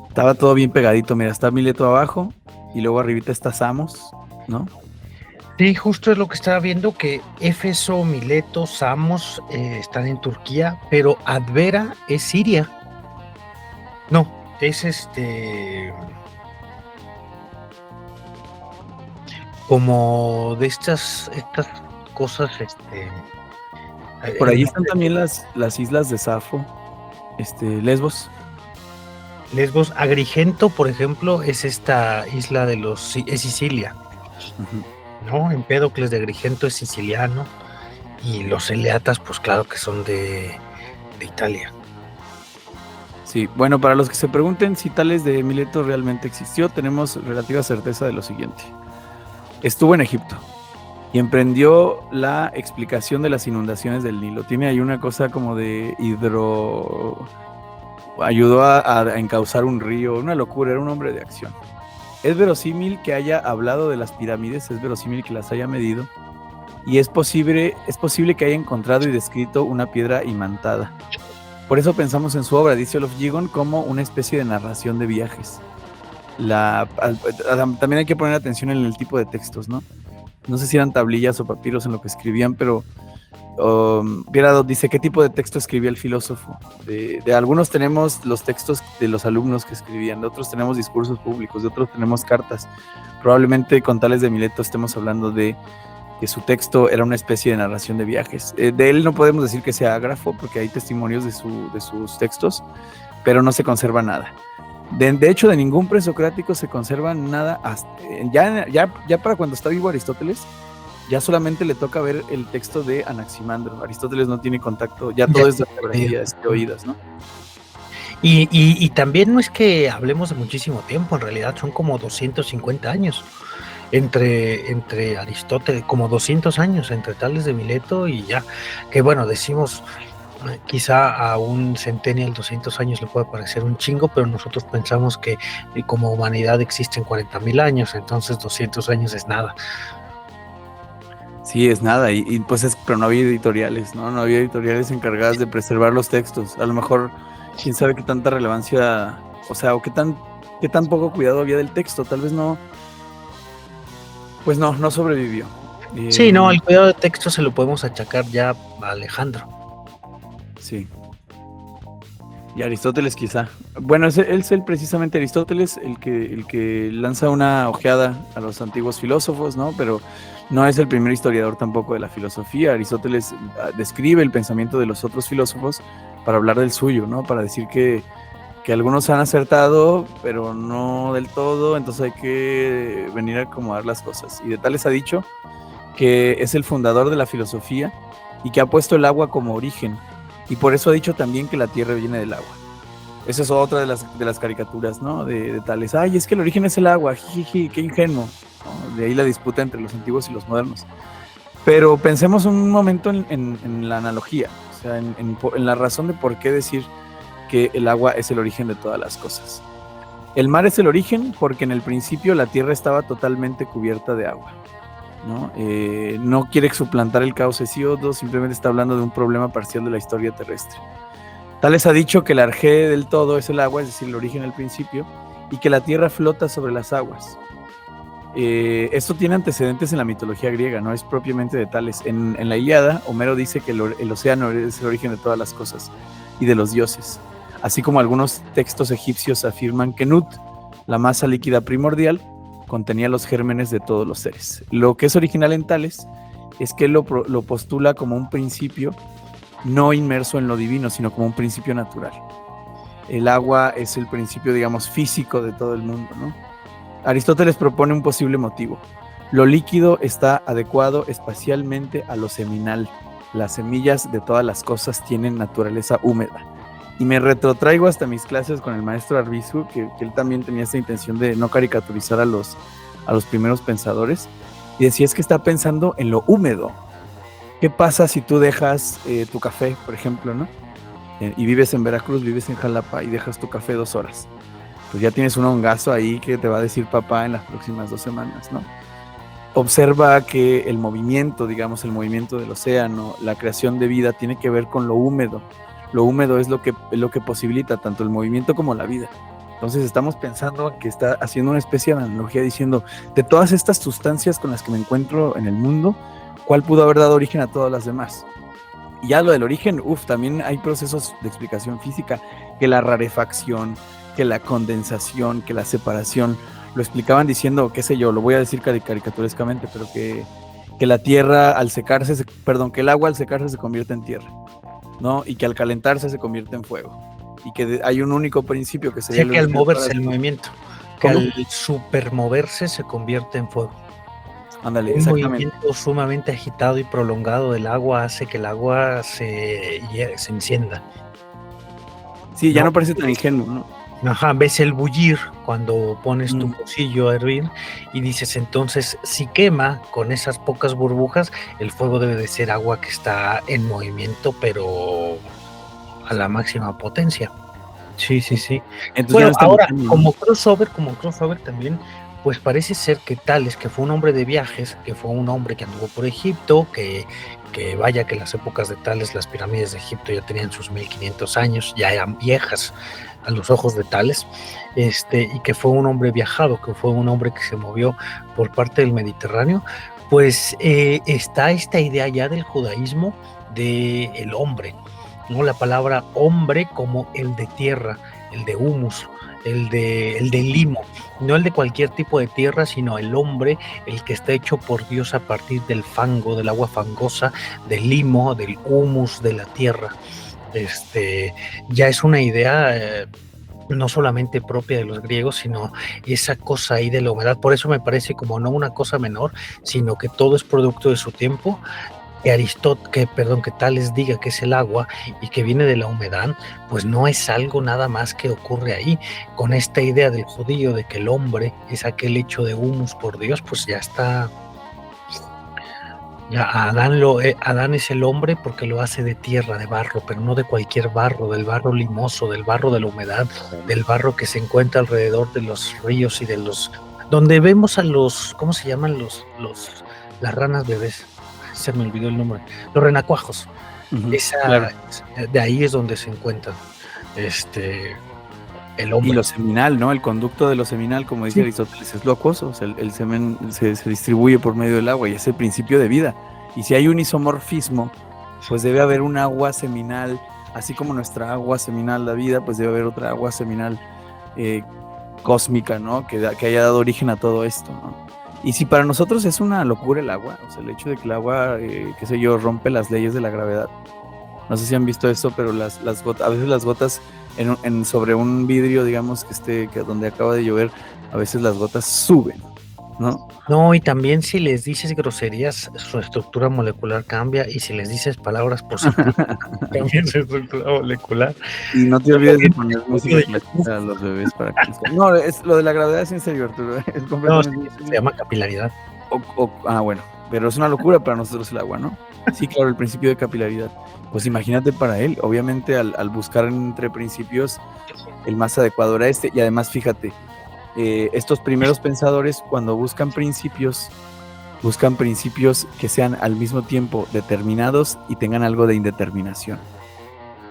Estaba todo bien pegadito, mira, está Mileto abajo y luego arribita está Samos, ¿no? Sí, justo es lo que estaba viendo, que Éfeso, Mileto, Samos están en Turquía, pero Advera es Siria. No, es como de estas cosas, Por ahí están también las islas de Safo, Lesbos. Lesbos. Agrigento, por ejemplo, es esta isla es Sicilia. Uh-huh. ¿No? Empédocles de Agrigento es siciliano, y los eleatas, pues claro que son de Italia. Sí, bueno, para los que se pregunten si Tales de Mileto realmente existió, tenemos relativa certeza de lo siguiente. Estuvo en Egipto y emprendió la explicación de las inundaciones del Nilo. Tiene ahí una cosa como de ayudó a encauzar un río, una locura, era un hombre de acción. Es verosímil que haya hablado de las pirámides, es verosímil que las haya medido, y es posible que haya encontrado y descrito una piedra imantada. Por eso pensamos en su obra, dice Olof Gigon, como una especie de narración de viajes. También hay que poner atención en el tipo de textos, ¿no? No sé si eran tablillas o papiros en lo que escribían, pero Viérado dice, ¿qué tipo de texto escribía el filósofo? De algunos tenemos los textos de los alumnos que escribían, de otros tenemos discursos públicos, de otros tenemos cartas. Probablemente con Tales de Mileto estemos hablando de que su texto era una especie de narración de viajes. De él no podemos decir que sea ágrafo, porque hay testimonios de sus textos, pero no se conserva nada. De hecho, de ningún presocrático se conserva nada hasta, ya para cuando está vivo Aristóteles. Ya solamente le toca ver el texto de Anaximandro. Aristóteles no tiene contacto, ya todo es de biografías y oídas, ¿no? Y también no es que hablemos de muchísimo tiempo, en realidad son como 250 años entre Aristóteles, como 200 años entre Tales de Mileto y ya, que bueno, decimos, quizá a un centennial 200 años le puede parecer un chingo, pero nosotros pensamos que como humanidad existen 40,000 años, entonces 200 años es nada. Sí, es nada, y pues pero no había editoriales, ¿no? No había editoriales encargadas de preservar los textos. A lo mejor, quién sabe qué tanta relevancia, o sea, o qué tan poco cuidado había del texto. Tal vez no, pues no sobrevivió. Sí, no, el cuidado de texto se lo podemos achacar ya a Alejandro. Sí. Y Aristóteles quizá. Bueno, él es precisamente Aristóteles el que lanza una ojeada a los antiguos filósofos, ¿no? Pero no es el primer historiador tampoco de la filosofía. Aristóteles describe el pensamiento de los otros filósofos para hablar del suyo, ¿no? Para decir que algunos han acertado, pero no del todo, entonces hay que venir a acomodar las cosas. Y de Tales ha dicho que es el fundador de la filosofía y que ha puesto el agua como origen. Y por eso ha dicho también que la tierra viene del agua. Esa es otra de las caricaturas, ¿no? De Tales. Ay, es que el origen es el agua, jiji, qué ingenuo, ¿no? De ahí la disputa entre los antiguos y los modernos. Pero pensemos un momento en la analogía, o sea, en la razón de por qué decir que el agua es el origen de todas las cosas. El mar es el origen porque en el principio la tierra estaba totalmente cubierta de agua. ¿no? No quiere suplantar el caos Hesíodo, simplemente está hablando de un problema parcial de la historia terrestre. Tales ha dicho que el arjé del todo es el agua, es decir, el origen, el principio, y que la tierra flota sobre las aguas. Esto tiene antecedentes en la mitología griega, no es propiamente de Tales. En la Ilíada, Homero dice que el océano es el origen de todas las cosas y de los dioses, así como algunos textos egipcios afirman que Nut, la masa líquida primordial, contenía los gérmenes de todos los seres. Lo que es original en Tales es que lo postula como un principio no inmerso en lo divino, sino como un principio natural. El agua es el principio, digamos, físico de todo el mundo, ¿no? Aristóteles propone un posible motivo. Lo líquido está adecuado espacialmente a lo seminal. Las semillas de todas las cosas tienen naturaleza húmeda. Y me retrotraigo hasta mis clases con el maestro Arbizu, que él también tenía esta intención de no caricaturizar a los primeros pensadores. Y decía, es que está pensando en lo húmedo. ¿Qué pasa si tú dejas tu café, por ejemplo, ¿no? Y vives en Veracruz, vives en Jalapa y dejas tu café 2 horas? Pues ya tienes un hongazo ahí que te va a decir papá en las próximas 2 semanas, ¿no? Observa que el movimiento, digamos, el movimiento del océano, la creación de vida tiene que ver con lo húmedo. Lo húmedo es lo que posibilita tanto el movimiento como la vida. Entonces estamos pensando que está haciendo una especie de analogía diciendo, de todas estas sustancias con las que me encuentro en el mundo, ¿cuál pudo haber dado origen a todas las demás? Y ya lo del origen, también hay procesos de explicación física, que la rarefacción, que la condensación, que la separación, lo explicaban diciendo, qué sé yo, lo voy a decir caricaturescamente, pero que la tierra al secarse, que el agua al secarse se convierte en tierra, ¿no? Y que al calentarse se convierte en fuego. Y que hay un único principio que sería... que al moverse el movimiento, que al supermoverse se convierte en fuego. Ándale, un movimiento sumamente agitado y prolongado del agua hace que el agua se encienda. Sí, ya no parece tan ingenuo, ¿no? Ajá, ves el bullir cuando pones tu pocillo a hervir y dices, entonces si quema con esas pocas burbujas, el fuego debe de ser agua que está en movimiento, pero a la máxima potencia. Sí. Entonces, bueno, ahora, como crossover también, pues parece ser que Tales, que fue un hombre de viajes, que fue un hombre que anduvo por Egipto, que vaya que las épocas de Tales, las pirámides de Egipto ya tenían sus 1500 años, ya eran viejas a los ojos de Tales, y que fue un hombre viajado, que fue un hombre que se movió por parte del Mediterráneo, pues está esta idea ya del judaísmo del hombre, ¿no? La palabra hombre como el de tierra, el de humus, el de limo, no el de cualquier tipo de tierra, sino el hombre, el que está hecho por Dios a partir del fango, del agua fangosa, del limo, del humus de la tierra. Ya es una idea no solamente propia de los griegos, sino esa cosa ahí de la humedad. Por eso me parece como no una cosa menor, sino que todo es producto de su tiempo. Que Tales diga que es el agua y que viene de la humedad, pues no es algo nada más que ocurre ahí. Con esta idea del judío de que el hombre es aquel hecho de humus por Dios, pues ya está. Ya Adán es el hombre porque lo hace de tierra, de barro, pero no de cualquier barro, del barro limoso, del barro de la humedad, del barro que se encuentra alrededor de los ríos y de los... donde vemos a los... ¿cómo se llaman las ranas bebés? Se me olvidó el nombre, los renacuajos. Claro. De ahí es donde se encuentran el hombre. Y lo seminal, ¿no? El conducto de lo seminal, como dice Aristóteles, es lo acuoso. O sea, el semen se distribuye por medio del agua y es el principio de vida. Y si hay un isomorfismo, pues debe haber un agua seminal, así como nuestra agua seminal da vida, pues debe haber otra agua seminal cósmica, ¿no? Que haya dado origen a todo esto, ¿no? Y si para nosotros es una locura el agua, o sea, el hecho de que el agua, qué sé yo, rompe las leyes de la gravedad. No sé si han visto esto, pero las gotas, a veces las gotas sobre un vidrio, digamos, que donde acaba de llover, a veces las gotas suben, ¿no? No, y también si les dices groserías, su estructura molecular cambia, y si les dices palabras positivas, también su estructura molecular. Y no te olvides de poner música clásica a los bebés para que... No, lo de la gravedad es en serio, Arturo. Es completamente... No, se llama capilaridad. Bueno, pero es una locura para nosotros el agua, ¿no? Sí, claro, el principio de capilaridad. Pues imagínate para él, obviamente al buscar entre principios, el más adecuado era y además fíjate, estos primeros pensadores cuando buscan principios buscan principios que sean al mismo tiempo determinados y tengan algo de indeterminación.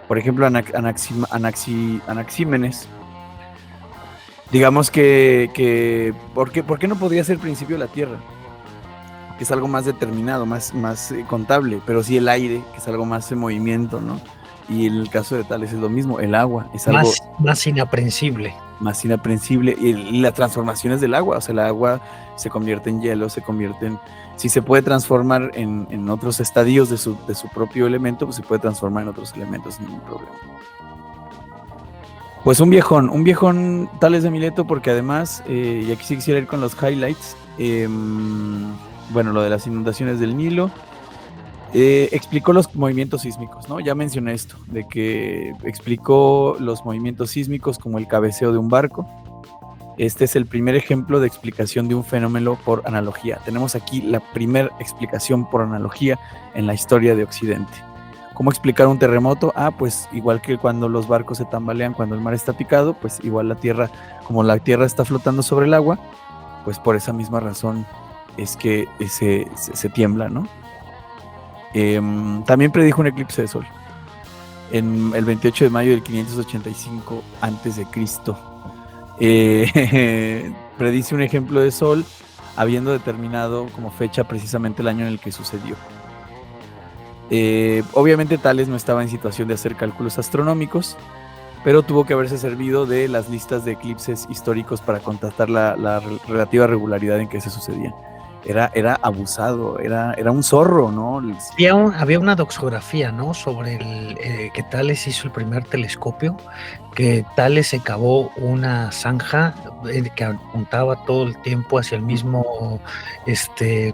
Por ejemplo, Anaxímenes, digamos que ¿por qué no podría ser principio la tierra? Que es algo más determinado, más contable, pero sí el aire, que es algo más en movimiento, ¿no? Y en el caso de Tales es lo mismo, el agua es algo más inaprensible. Más inaprensible, y las transformaciones del agua, o sea, el agua se convierte en hielo, si se puede transformar en otros estadios de su propio elemento, pues se puede transformar en otros elementos sin ningún problema. Pues un viejón Tales de Mileto, porque además, y aquí sí quisiera ir con los highlights, bueno, lo de las inundaciones del Nilo, explicó los movimientos sísmicos, ¿no? Ya mencioné esto, de que explicó los movimientos sísmicos como el cabeceo de un barco. Este es el primer ejemplo de explicación de un fenómeno por analogía. Tenemos aquí la primera explicación por analogía en la historia de Occidente. ¿Cómo explicar un terremoto? Pues igual que cuando los barcos se tambalean, cuando el mar está picado, pues igual la tierra, como la tierra está flotando sobre el agua, pues por esa misma razón es que se tiembla, ¿no? También predijo un eclipse de sol en el 28 de mayo del 585 a.C. Predice un ejemplo de sol habiendo determinado como fecha precisamente el año en el que sucedió. Obviamente Tales no estaba en situación de hacer cálculos astronómicos, pero tuvo que haberse servido de las listas de eclipses históricos para constatar la relativa regularidad en que se sucedían. Era abusado, era un zorro, ¿no? Había una doxografía, ¿no? Sobre que Tales hizo el primer telescopio, que Tales se cavó una zanja que apuntaba todo el tiempo hacia el mismo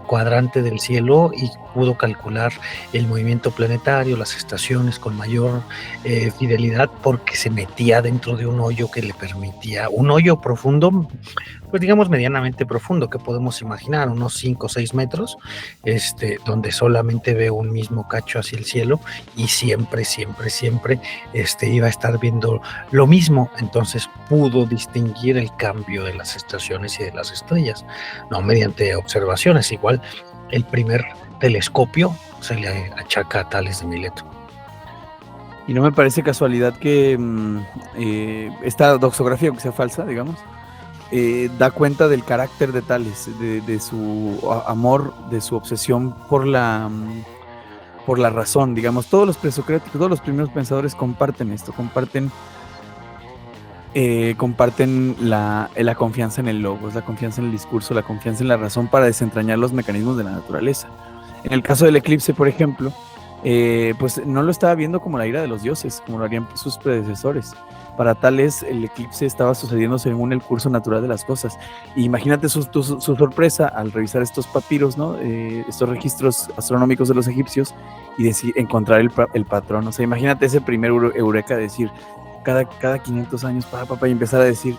cuadrante del cielo y pudo calcular el movimiento planetario, las estaciones con mayor fidelidad, porque se metía dentro de un hoyo que le permitía, un hoyo profundo, pues digamos medianamente profundo, que podemos imaginar, unos 5 o 6 metros, donde solamente ve un mismo cacho hacia el cielo y siempre iba a estar viendo lo mismo. Entonces pudo distinguir el cambio de las estaciones y de las estrellas, no mediante observaciones. Igual el primer telescopio se le achaca a Tales de Mileto. Y no me parece casualidad que esta doxografía, aunque sea falsa, digamos, da cuenta del carácter de Tales, de su amor, de su obsesión por la razón, digamos. Todos los presocráticos, todos los primeros pensadores comparten esto, comparten la confianza en el logos, la confianza en el discurso, la confianza en la razón para desentrañar los mecanismos de la naturaleza. En el caso del eclipse, por ejemplo, pues no lo estaba viendo como la ira de los dioses, como lo harían sus predecesores. Para Tales, el eclipse estaba sucediendo según el curso natural de las cosas. Y imagínate su sorpresa al revisar estos papiros, ¿no? Estos registros astronómicos de los egipcios, y encontrar el patrón. O sea, imagínate ese primer eureka de decir, cada 500 años, y empezar a decir,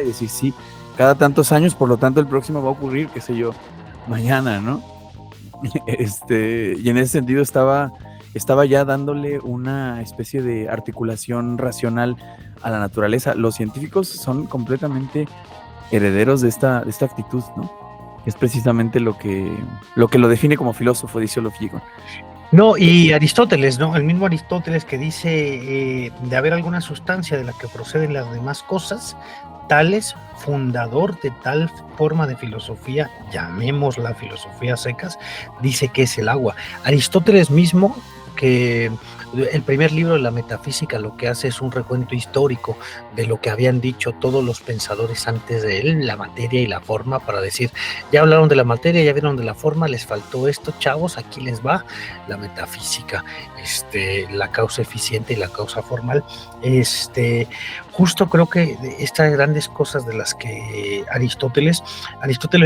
y decir, sí, cada tantos años, por lo tanto el próximo va a ocurrir, qué sé yo, mañana, ¿no? Y en ese sentido estaba ya dándole una especie de articulación racional a la naturaleza. Los científicos son completamente herederos de esta actitud, ¿no? Es precisamente lo que lo define como filósofo, dice Olof Gigon. No, y Aristóteles, ¿no? El mismo Aristóteles que dice de haber alguna sustancia de la que proceden las demás cosas, Tales, fundador de tal forma de filosofía, llamémosla filosofía secas, dice que es el agua. Aristóteles mismo, que el primer libro de la metafísica lo que hace es un recuento histórico de lo que habían dicho todos los pensadores antes de él, la materia y la forma, para decir, ya hablaron de la materia, ya vieron de la forma, les faltó esto, chavos, aquí les va la metafísica, la causa eficiente y la causa formal. Justo creo que estas grandes cosas de las que Aristóteles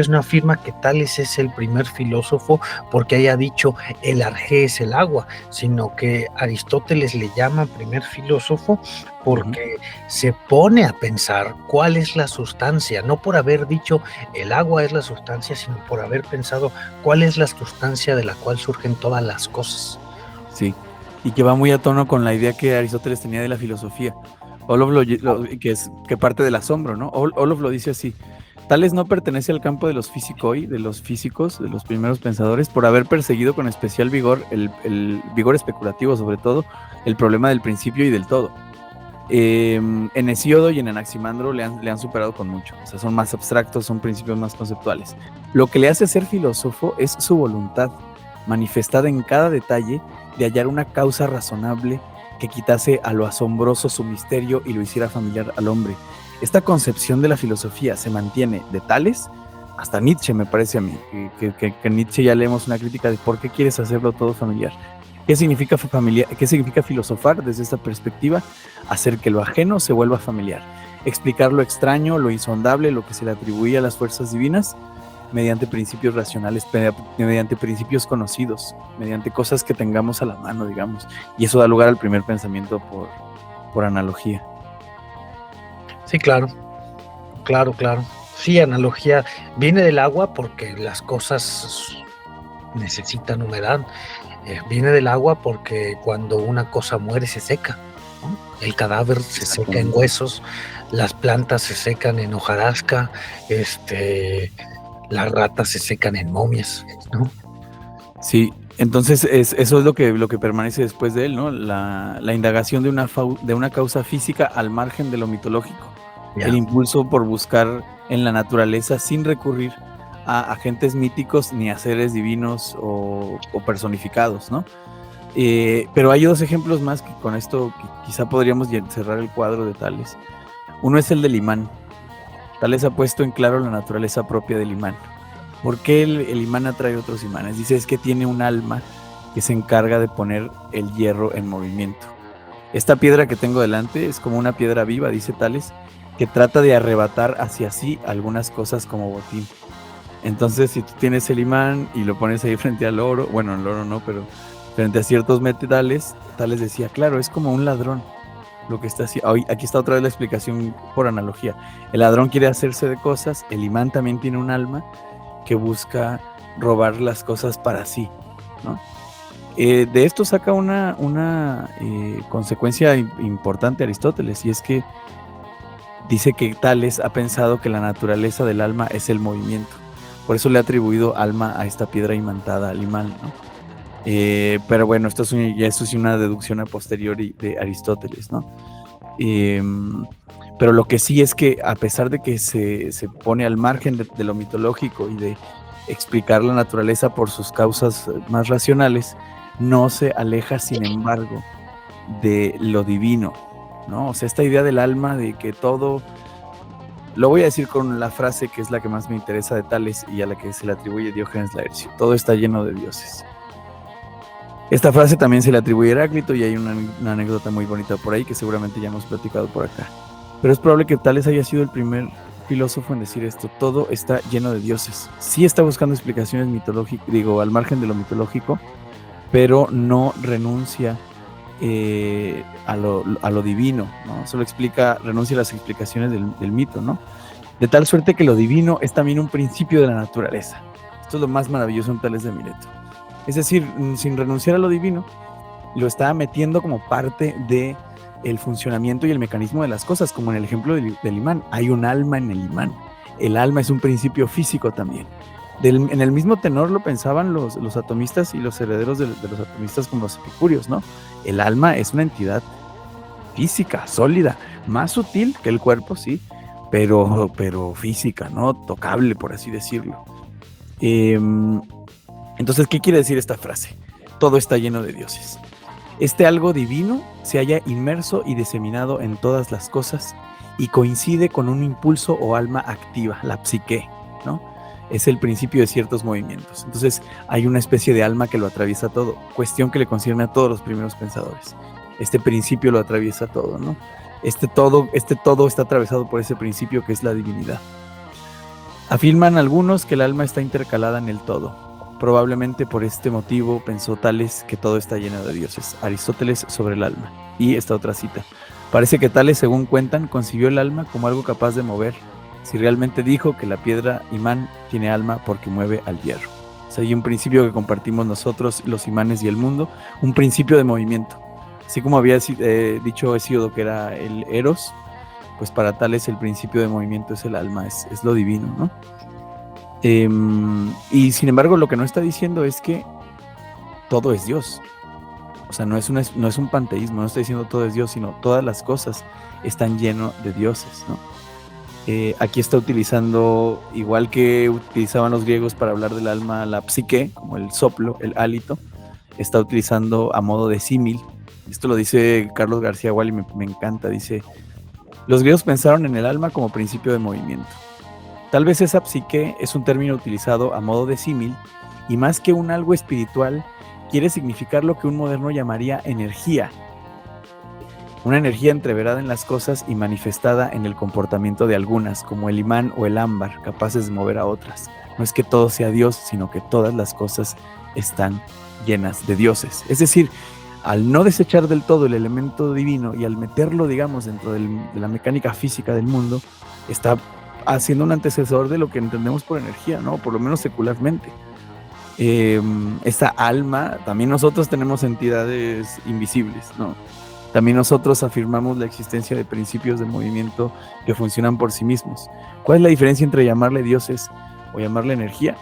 no afirma que Tales es el primer filósofo porque haya dicho el arjé es el agua, sino que Aristóteles le llama primer filósofo porque se pone a pensar cuál es la sustancia, no por haber dicho el agua es la sustancia, sino por haber pensado cuál es la sustancia de la cual surgen todas las cosas. Sí, y que va muy a tono con la idea que Aristóteles tenía de la filosofía. Olof que parte del asombro, ¿no? Olof lo dice así, Tales no pertenece al campo de los physicoi, de los físicos, de los primeros pensadores, por haber perseguido con especial vigor, el vigor especulativo sobre todo, el problema del principio y del todo. En Hesíodo y en Anaximandro le han superado con mucho, o sea, son más abstractos, son principios más conceptuales. Lo que le hace ser filósofo es su voluntad, manifestada en cada detalle, de hallar una causa razonable que quitase a lo asombroso su misterio y lo hiciera familiar al hombre. Esta concepción de la filosofía se mantiene de Tales hasta Nietzsche, me parece a mí, que Nietzsche ya leemos una crítica de por qué quieres hacerlo todo familiar. ¿Qué significa filosofar desde esta perspectiva? Hacer que lo ajeno se vuelva familiar, explicar lo extraño, lo insondable, lo que se le atribuye a las fuerzas divinas, mediante principios racionales, mediante principios conocidos, mediante cosas que tengamos a la mano, digamos, y eso da lugar al primer pensamiento por analogía. Sí, claro. Sí, analogía. Viene del agua porque las cosas necesitan humedad. Viene del agua porque cuando una cosa muere se seca, ¿no? El cadáver se seca en huesos, las plantas se secan en hojarasca, las ratas se secan en momias, ¿no? Sí, entonces eso es lo que permanece después de él, ¿no? La indagación de una causa física al margen de lo mitológico. Yeah. El impulso por buscar en la naturaleza sin recurrir a agentes míticos ni a seres divinos o personificados, ¿no? Pero hay dos ejemplos más que con esto quizá podríamos cerrar el cuadro de Tales. Uno es el del imán. Tales ha puesto en claro la naturaleza propia del imán. ¿Por qué el imán atrae otros imanes? Dice, es que tiene un alma que se encarga de poner el hierro en movimiento. Esta piedra que tengo delante es como una piedra viva, dice Tales, que trata de arrebatar hacia sí algunas cosas como botín. Entonces, si tú tienes el imán y lo pones ahí frente al oro, bueno, el oro no, pero frente a ciertos metales, Tales decía, claro, es como un ladrón lo que está haciendo. Aquí está otra vez la explicación por analogía. El ladrón quiere hacerse de cosas, el imán también tiene un alma que busca robar las cosas para sí, ¿no? De esto saca una consecuencia importante Aristóteles, y es que dice que Tales ha pensado que la naturaleza del alma es el movimiento. Por eso le ha atribuido alma a esta piedra imantada al imán, ¿no? Pero bueno, esto es una deducción a posteriori de Aristóteles, ¿no? Pero lo que sí es que a pesar de que se pone al margen de lo mitológico y de explicar la naturaleza por sus causas más racionales, no se aleja, sin embargo, de lo divino, ¿no? O sea, esta idea del alma, de que todo, lo voy a decir con la frase que es la que más me interesa de Tales y a la que se le atribuye Diógenes Laercio: todo está lleno de dioses. Esta frase también se le atribuye a Heráclito, y hay una anécdota muy bonita por ahí que seguramente ya hemos platicado por acá. Pero es probable que Tales haya sido el primer filósofo en decir esto: todo está lleno de dioses. Sí está buscando explicaciones mitológicas, al margen de lo mitológico, pero no renuncia a lo divino, ¿no? Solo renuncia a las explicaciones del mito, ¿no? De tal suerte que lo divino es también un principio de la naturaleza. Esto es lo más maravilloso en Tales de Mileto. Es decir, sin renunciar a lo divino, lo está metiendo como parte de el funcionamiento y el mecanismo de las cosas, como en el ejemplo del imán. Hay un alma en el imán. El alma es un principio físico también. En el mismo tenor lo pensaban los atomistas y los herederos de los atomistas, como los epicúreos, ¿no? El alma es una entidad física, sólida, más sutil que el cuerpo, sí, pero física, ¿no? Tocable, por así decirlo. Entonces, ¿qué quiere decir esta frase? Todo está lleno de dioses. Este algo divino se halla inmerso y diseminado en todas las cosas y coincide con un impulso o alma activa, la psique, ¿no? Es el principio de ciertos movimientos. Entonces hay una especie de alma que lo atraviesa todo, cuestión que le concierne a todos los primeros pensadores. Este principio lo atraviesa todo, ¿no? Este todo está atravesado por ese principio que es la divinidad. Afirman algunos que el alma está intercalada en el todo. Probablemente por este motivo pensó Tales que todo está lleno de dioses. Aristóteles sobre el alma. Y esta otra cita: parece que Tales, según cuentan, concibió el alma como algo capaz de mover, si realmente dijo que la piedra imán tiene alma porque mueve al hierro. O sea, hay un principio que compartimos nosotros, los imanes y el mundo, un principio de movimiento. Así como había dicho Hesíodo que era el Eros, pues para Tales el principio de movimiento es el alma, es lo divino, ¿no? Y sin embargo lo que no está diciendo es que todo es Dios. O sea, no es un panteísmo, no está diciendo todo es Dios, sino todas las cosas están llenas de dioses, ¿no? Aquí está utilizando, igual que utilizaban los griegos para hablar del alma, la psique, como el soplo, el hálito, está utilizando a modo de símil. Esto lo dice Carlos García Gual y me encanta, dice: los griegos pensaron en el alma como principio de movimiento. Tal vez esa psique es un término utilizado a modo de símil, y más que un algo espiritual, quiere significar lo que un moderno llamaría energía. Una energía entreverada en las cosas y manifestada en el comportamiento de algunas, como el imán o el ámbar, capaces de mover a otras. No es que todo sea Dios, sino que todas las cosas están llenas de dioses. Es decir, al no desechar del todo el elemento divino y al meterlo, digamos, dentro de la mecánica física del mundo, está haciendo un antecesor de lo que entendemos por energía, ¿no? Por lo menos secularmente. Esa alma, también nosotros tenemos entidades invisibles, ¿no? También nosotros afirmamos la existencia de principios de movimiento que funcionan por sí mismos. ¿Cuál es la diferencia entre llamarle dioses o llamarle energía?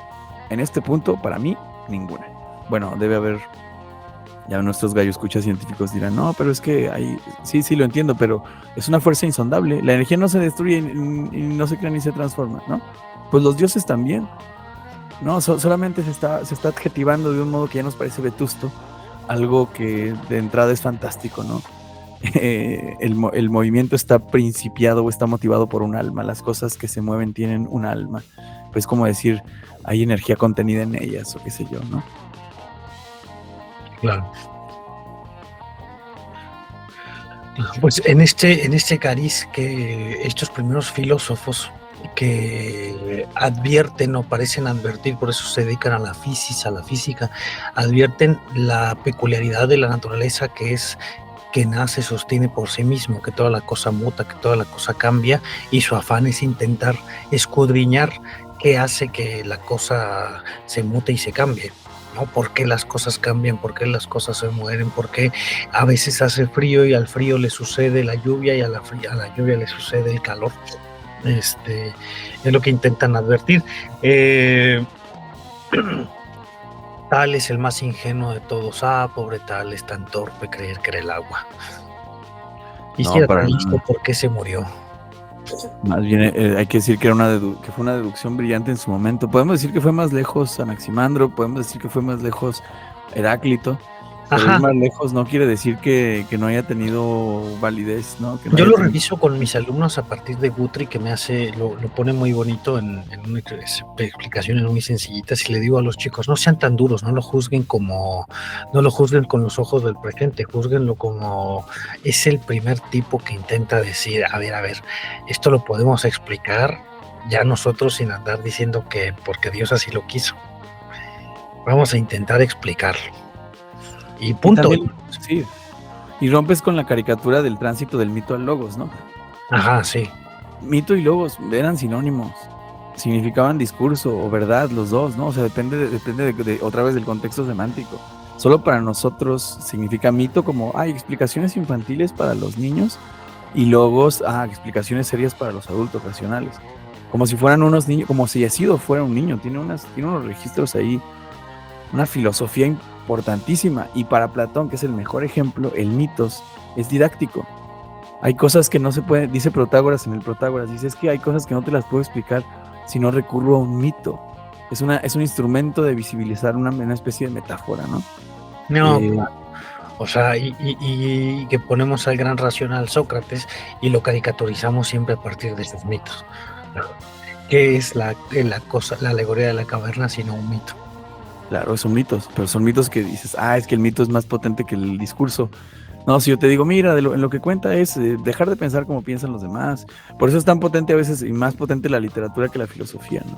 En este punto, para mí, ninguna. Bueno, debe haber, ya nuestros gallos escuchas científicos dirán, no, pero es que hay, sí lo entiendo, pero es una fuerza insondable. La energía no se destruye y no se crea ni se transforma, ¿no? Pues los dioses también. No, solamente se está adjetivando de un modo que ya nos parece vetusto, algo que de entrada es fantástico, ¿no? El movimiento está principiado o está motivado por un alma. Las cosas que se mueven tienen un alma. Pues como decir, hay energía contenida en ellas o qué sé yo, ¿no? Claro. Pues en este cariz que estos primeros filósofos que advierten o parecen advertir, por eso se dedican a la física, advierten la peculiaridad de la naturaleza, que es que nace, sostiene por sí mismo, que toda la cosa muta, que toda la cosa cambia, y su afán es intentar escudriñar qué hace que la cosa se mute y se cambie, ¿no? ¿Por qué las cosas cambian? ¿Por qué las cosas se mueren? ¿Por qué a veces hace frío y al frío le sucede la lluvia y a la lluvia le sucede el calor? Es lo que intentan advertir. Tal es el más ingenuo de todos. Pobre Tal, es tan torpe creer que era el agua. Y si era listo, ¿por qué se murió? Más bien hay que decir que fue una deducción brillante en su momento. Podemos decir que fue más lejos Anaximandro, podemos decir que fue más lejos Heráclito. Pero ir más lejos no quiere decir que no haya tenido validez, ¿no? Yo lo reviso con mis alumnos a partir de Guthrie, que lo pone muy bonito en explicaciones muy sencillitas, y le digo a los chicos, no sean tan duros, no lo juzguen con los ojos del presente, juzguenlo como es el primer tipo que intenta decir, a ver, esto lo podemos explicar ya nosotros sin andar diciendo que porque Dios así lo quiso. Vamos a intentar explicarlo. Y punto. También, sí. Y rompes con la caricatura del tránsito del mito al logos, ¿no? Ajá, sí. Mito y logos eran sinónimos. Significaban discurso o verdad los dos, ¿no? O sea, depende de otra vez del contexto semántico. Solo para nosotros significa mito como hay explicaciones infantiles para los niños y logos, explicaciones serias para los adultos racionales. Como si fueran unos niños, como si Hesíodo fuera un niño. Tiene unos registros ahí, una filosofía importantísima. Y para Platón, que es el mejor ejemplo, el mitos es didáctico. Hay cosas que no se pueden, dice Protágoras en el Protágoras, dice, es que hay cosas que no te las puedo explicar si no recurro a un mito. Es un instrumento de visibilizar una especie de metáfora, ¿no? No, o sea, y que ponemos al gran racional Sócrates y lo caricaturizamos siempre a partir de esos mitos. ¿Qué es la alegoría de la caverna sino un mito? Claro, son mitos, pero son mitos que dices, es que el mito es más potente que el discurso. No, si yo te digo, mira, en lo que cuenta es dejar de pensar como piensan los demás. Por eso es tan potente a veces y más potente la literatura que la filosofía, ¿no?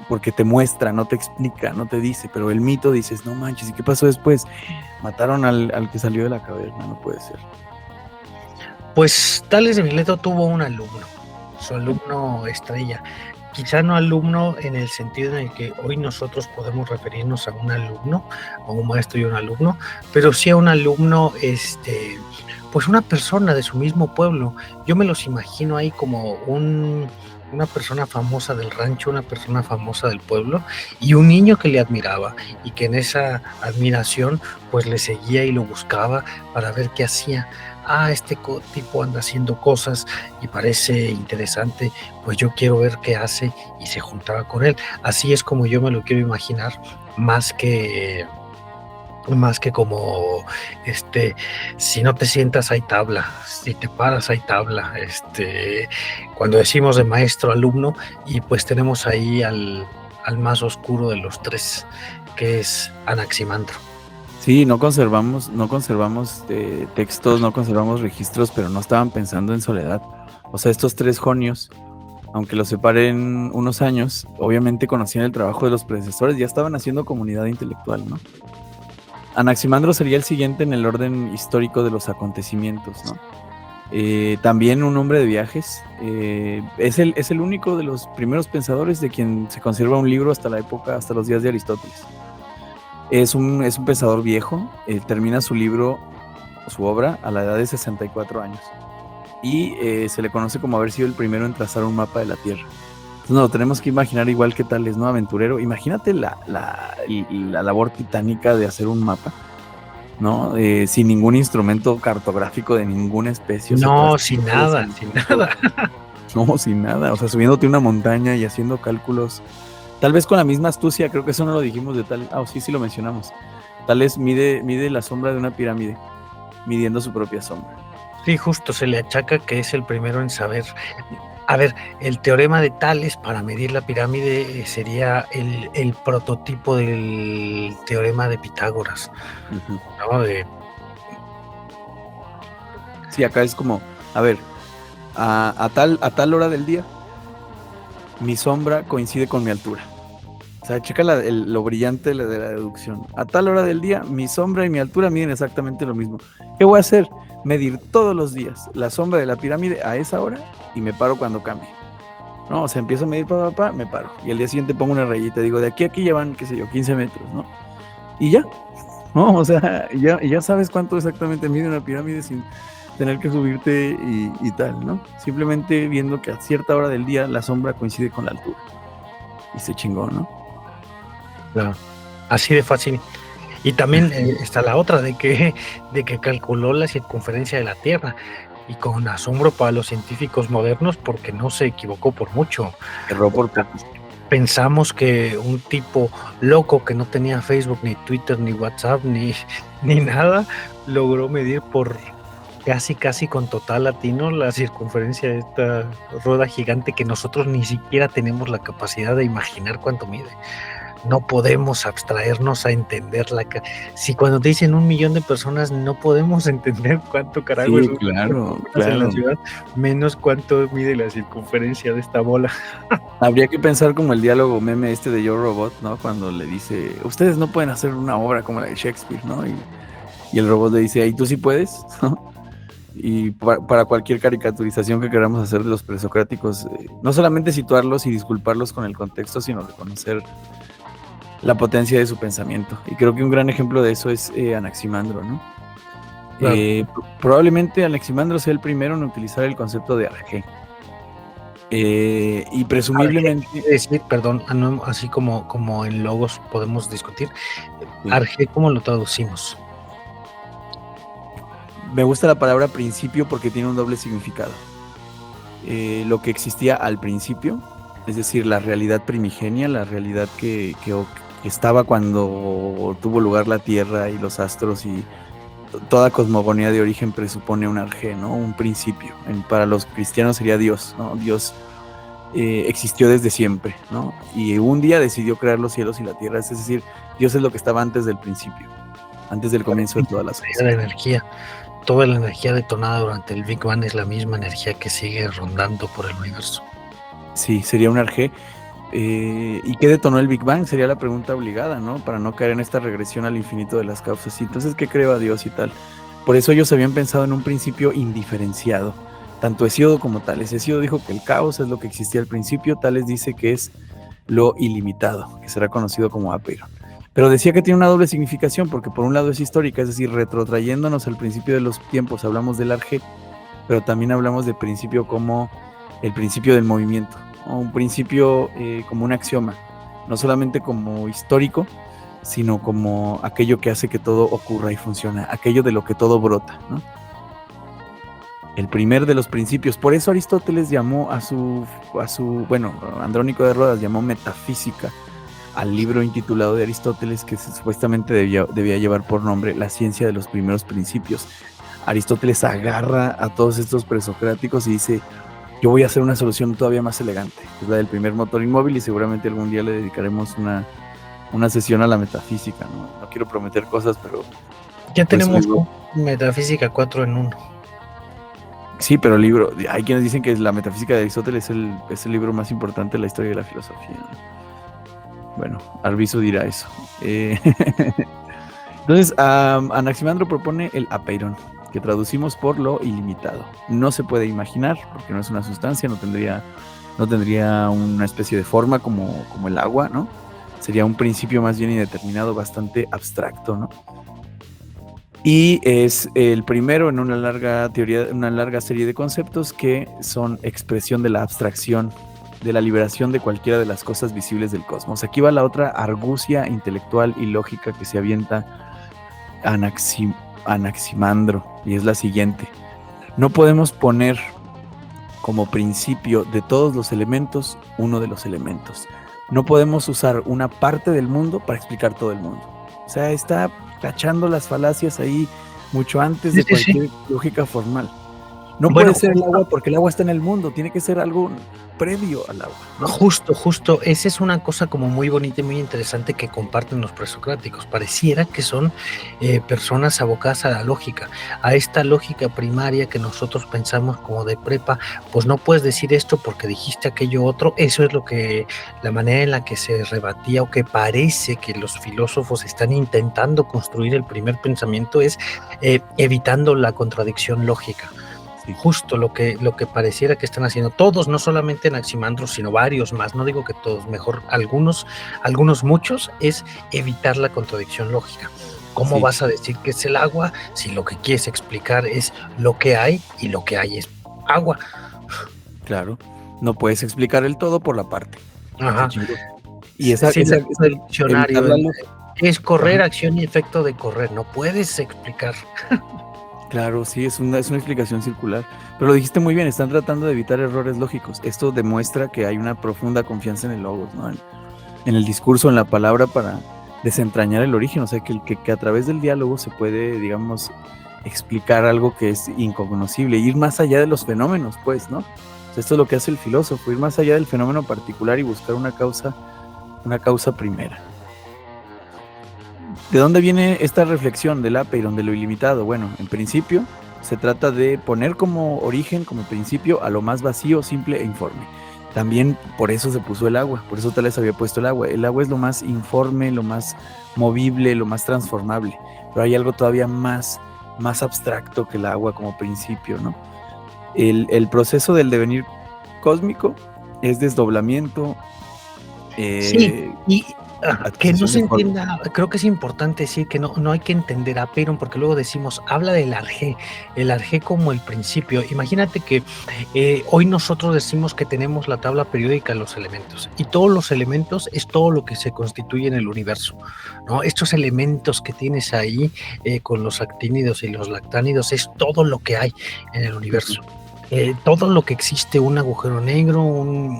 Porque te muestra, no te explica, no te dice, pero el mito dices, no manches, ¿y qué pasó después? Mataron al que salió de la caverna, no puede ser. Pues Tales de Mileto tuvo un alumno, su alumno estrella, quizá no alumno en el sentido en el que hoy nosotros podemos referirnos a un alumno, a un maestro y un alumno, pero sí a un alumno, pues una persona de su mismo pueblo. Yo me los imagino ahí como una persona famosa del rancho, una persona famosa del pueblo y un niño que le admiraba y que en esa admiración pues le seguía y lo buscaba para ver qué hacía. Este tipo anda haciendo cosas y parece interesante, pues yo quiero ver qué hace, y se juntaba con él. Así es como yo me lo quiero imaginar, más que como si no te sientas hay tabla, si te paras hay tabla, cuando decimos de maestro alumno, y pues tenemos ahí al más oscuro de los tres, que es Anaximandro. Sí, no conservamos textos, no conservamos registros, pero no estaban pensando en soledad. O sea, estos tres jonios, aunque los separen unos años, obviamente conocían el trabajo de los predecesores, ya estaban haciendo comunidad intelectual, ¿no? Anaximandro sería el siguiente en el orden histórico de los acontecimientos, ¿no? También un hombre de viajes, es el único de los primeros pensadores de quien se conserva un libro hasta los días de Aristóteles. Es un pensador viejo, termina su obra a la edad de 64 años y se le conoce como haber sido el primero en trazar un mapa de la Tierra. Entonces nos lo tenemos que imaginar igual que Tales, ¿no? Aventurero. Imagínate la labor titánica de hacer un mapa, ¿no? Sin ningún instrumento cartográfico de ninguna especie. No, sin nada. No, sin nada. O sea, subiéndote una montaña y haciendo cálculos. Tal vez con la misma astucia, creo que eso no lo dijimos de Tales. Sí lo mencionamos. Tales mide la sombra de una pirámide, midiendo su propia sombra. Sí, justo se le achaca que es el primero en saber. A ver, el teorema de Tales para medir la pirámide sería el prototipo del teorema de Pitágoras, ¿no? Sí, acá es como, a ver, a tal hora del día, mi sombra coincide con mi altura. O sea, checa lo brillante de la deducción. A tal hora del día, mi sombra y mi altura miden exactamente lo mismo. ¿Qué voy a hacer? Medir todos los días la sombra de la pirámide a esa hora y me paro cuando cambie. No, o sea, empiezo a medir, me paro. Y al día siguiente pongo una rayita, digo, de aquí a aquí ya van, 15 metros, ¿no? Y ya, ¿no? O sea, ya sabes cuánto exactamente mide una pirámide sin tener que subirte y tal, ¿no? Simplemente viendo que a cierta hora del día la sombra coincide con la altura. Y se chingó, ¿no? Claro, así de fácil. Y también está la otra de que calculó la circunferencia de la Tierra, y con asombro para los científicos modernos, porque no se equivocó por mucho. Erró por poco. Pensamos que un tipo loco que no tenía Facebook, ni Twitter, ni WhatsApp, ni nada, logró medir por casi con total atino la circunferencia de esta rueda gigante que nosotros ni siquiera tenemos la capacidad de imaginar cuánto mide. No podemos abstraernos a entenderla. Si cuando te dicen 1 millón de personas no podemos entender cuánto carajo sí, es claro. En la ciudad, menos cuánto mide la circunferencia de esta bola. Habría que pensar como el diálogo meme de Yo Robot, ¿no? Cuando le dice, ustedes no pueden hacer una obra como la de Shakespeare, ¿no? Y el robot le dice, ¿y tú sí puedes? Y para cualquier caricaturización que queramos hacer de los presocráticos, no solamente situarlos y disculparlos con el contexto, sino reconocer la potencia de su pensamiento. Y creo que un gran ejemplo de eso es Anaximandro, ¿no? Claro. Probablemente Anaximandro sea el primero en utilizar el concepto de arjé. Y presumiblemente... decir, perdón, así como en logos podemos discutir, arjé, ¿cómo lo traducimos? Me gusta la palabra principio porque tiene un doble significado. Lo que existía al principio, es decir, la realidad primigenia, la realidad que estaba cuando tuvo lugar la Tierra y los astros, y toda cosmogonía de origen presupone un arjé, ¿no? Un principio. Para los cristianos sería Dios, ¿no? Dios existió desde siempre, ¿no? Y un día decidió crear los cielos y la tierra, es decir, Dios es lo que estaba antes del principio, antes del comienzo de todas las cosas. La energía, toda la energía detonada durante el Big Bang es la misma energía que sigue rondando por el universo. Sí, sería un arjé. ¿Y qué detonó el Big Bang? Sería la pregunta obligada, ¿no? Para no caer en esta regresión al infinito de las causas. Y entonces, ¿qué creó a Dios y tal? Por eso ellos habían pensado en un principio indiferenciado. tanto Hesíodo como Tales. Hesíodo dijo que el caos es lo que existía al principio, Tales dice que es lo ilimitado, que será conocido como Apeiron. Pero decía que tiene una doble significación, porque por un lado es histórica, es decir, retrotrayéndonos al principio de los tiempos, hablamos del arjé, pero también hablamos de principio como el principio del movimiento, ¿no? Un principio como un axioma, no solamente como histórico, sino como aquello que hace que todo ocurra y funciona, aquello de lo que todo brota, ¿no? El primer de los principios. Por eso Aristóteles llamó Andrónico de Rodas llamó metafísica al libro intitulado de Aristóteles, que supuestamente debía llevar por nombre La ciencia de los primeros principios. Aristóteles agarra a todos estos presocráticos y dice: yo voy a hacer una solución todavía más elegante, que es la del primer motor inmóvil, y seguramente algún día le dedicaremos una sesión a la metafísica, ¿no? No quiero prometer cosas, pero... Ya tenemos Metafísica 4 en 1. Sí, pero el libro, hay quienes dicen que la metafísica de Aristóteles es el libro más importante de la historia de la filosofía, ¿no? Bueno, Arvizu dirá eso. Entonces, Anaximandro propone el apeiron, que traducimos por lo ilimitado. No se puede imaginar, porque no es una sustancia, no tendría una especie de forma como el agua, ¿no? Sería un principio más bien indeterminado, bastante abstracto, ¿no? Y es el primero en una larga serie de conceptos que son expresión de la abstracción, de la liberación de cualquiera de las cosas visibles del cosmos. Aquí va la otra argucia intelectual y lógica que se avienta Anaximandro, y es la siguiente: no podemos poner como principio de todos los elementos uno de los elementos. No podemos usar una parte del mundo para explicar todo el mundo. O sea, está cachando las falacias ahí mucho antes de cualquier lógica formal. No puede ser el agua porque el agua está en el mundo, tiene que ser algo previo al agua, ¿no? Justo, esa es una cosa como muy bonita y muy interesante que comparten los presocráticos. Pareciera que son personas abocadas a la lógica, a esta lógica primaria que nosotros pensamos como de prepa. Pues no puedes decir esto porque dijiste aquello otro. Eso es la manera en la que se rebatía, o que parece que los filósofos están intentando construir el primer pensamiento, es evitando la contradicción lógica. Sí. Justo lo que pareciera que están haciendo todos, no solamente Anaximandro, sino varios más, no digo que todos, mejor algunos muchos, es evitar la contradicción lógica. ¿Cómo vas a decir que es el agua si lo que quieres explicar es lo que hay, y lo que hay es agua? Claro, no puedes explicar el todo por la parte. Ajá. Y esa el diccionario es correr, acción y efecto de correr, no puedes explicar. Claro, sí, es una explicación circular. Pero lo dijiste muy bien, están tratando de evitar errores lógicos. Esto demuestra que hay una profunda confianza en el logos, ¿no? En el discurso, en la palabra, para desentrañar el origen. O sea, que a través del diálogo se puede, digamos, explicar algo que es incognoscible, ir más allá de los fenómenos, pues, ¿no? O sea, esto es lo que hace el filósofo, ir más allá del fenómeno particular y buscar una causa primera. ¿De dónde viene esta reflexión del apeiron, de lo ilimitado? Bueno, en principio se trata de poner como origen, como principio, a lo más vacío, simple e informe. También por eso se puso el agua, por eso Tales había puesto el agua. El agua es lo más informe, lo más movible, lo más transformable, pero hay algo todavía más abstracto que el agua como principio, ¿no? El proceso del devenir cósmico es desdoblamiento. Sí, y que no se entienda, creo que es importante decir que no hay que entender a apeiron, porque luego decimos, habla del arjé, el arjé como el principio. Imagínate que hoy nosotros decimos que tenemos la tabla periódica de los elementos, y todos los elementos es todo lo que se constituye en el universo, ¿no? Estos elementos que tienes ahí con los actínidos y los lactánidos es todo lo que hay en el universo. Todo lo que existe, un agujero negro, un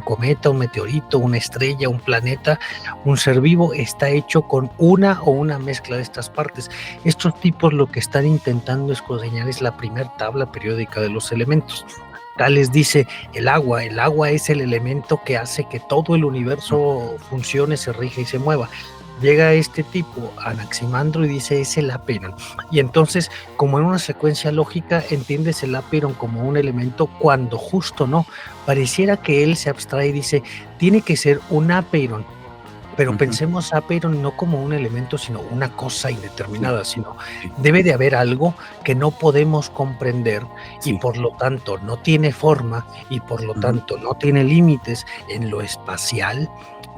cometa, un meteorito, una estrella, un planeta, un ser vivo, está hecho con una o una mezcla de estas partes. Estos tipos lo que están intentando escudriñar es la primer tabla periódica de los elementos. Tales dice, el agua es el elemento que hace que todo el universo funcione, se rija y se mueva. Llega este tipo, Anaximandro, y dice, es el apeiron. Y entonces, como en una secuencia lógica, entiendes el apeiron como un elemento cuando justo no. Pareciera que él se abstrae y dice, tiene que ser un apeiron pero Ujú. pensemos a Apeiron no como un elemento, sino una cosa indeterminada, sino Sí. debe de haber algo que no podemos comprender y Sí. por lo tanto no tiene forma y por lo Ujú. tanto no tiene límites en lo espacial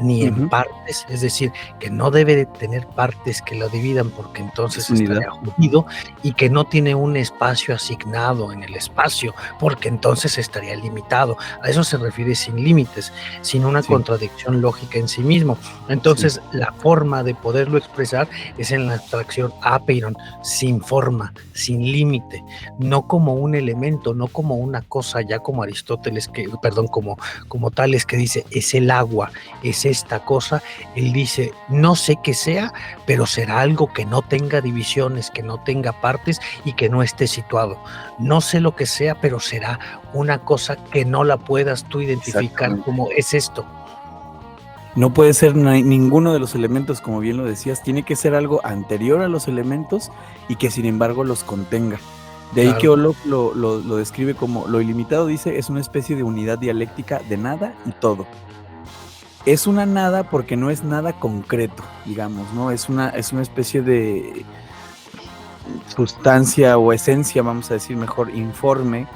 ni en Ujú. partes, es decir, que no debe de tener partes que lo dividan porque entonces Es unidad. estaría jodido, y que no tiene un espacio asignado en el espacio porque entonces estaría limitado. A eso se refiere sin límites, sin una Sí. contradicción lógica en sí mismo. Entonces, la forma de poderlo expresar es en la abstracción Apeiron, sin forma, sin límite, no como un elemento, no como una cosa, ya como Aristóteles, como Tales, que dice, es el agua, es esta cosa. Él dice, no sé qué sea, pero será algo que no tenga divisiones, que no tenga partes y que no esté situado. No sé lo que sea, pero será una cosa que no la puedas tú identificar Exactamente. como es esto. No puede ser ninguno de los elementos, como bien lo decías, tiene que ser algo anterior a los elementos y que sin embargo los contenga. De ahí Claro. que Olov lo describe como lo ilimitado, dice, es una especie de unidad dialéctica de nada y todo. Es una nada porque no es nada concreto, digamos, ¿no? Es una especie de sustancia o esencia, vamos a decir mejor, informe,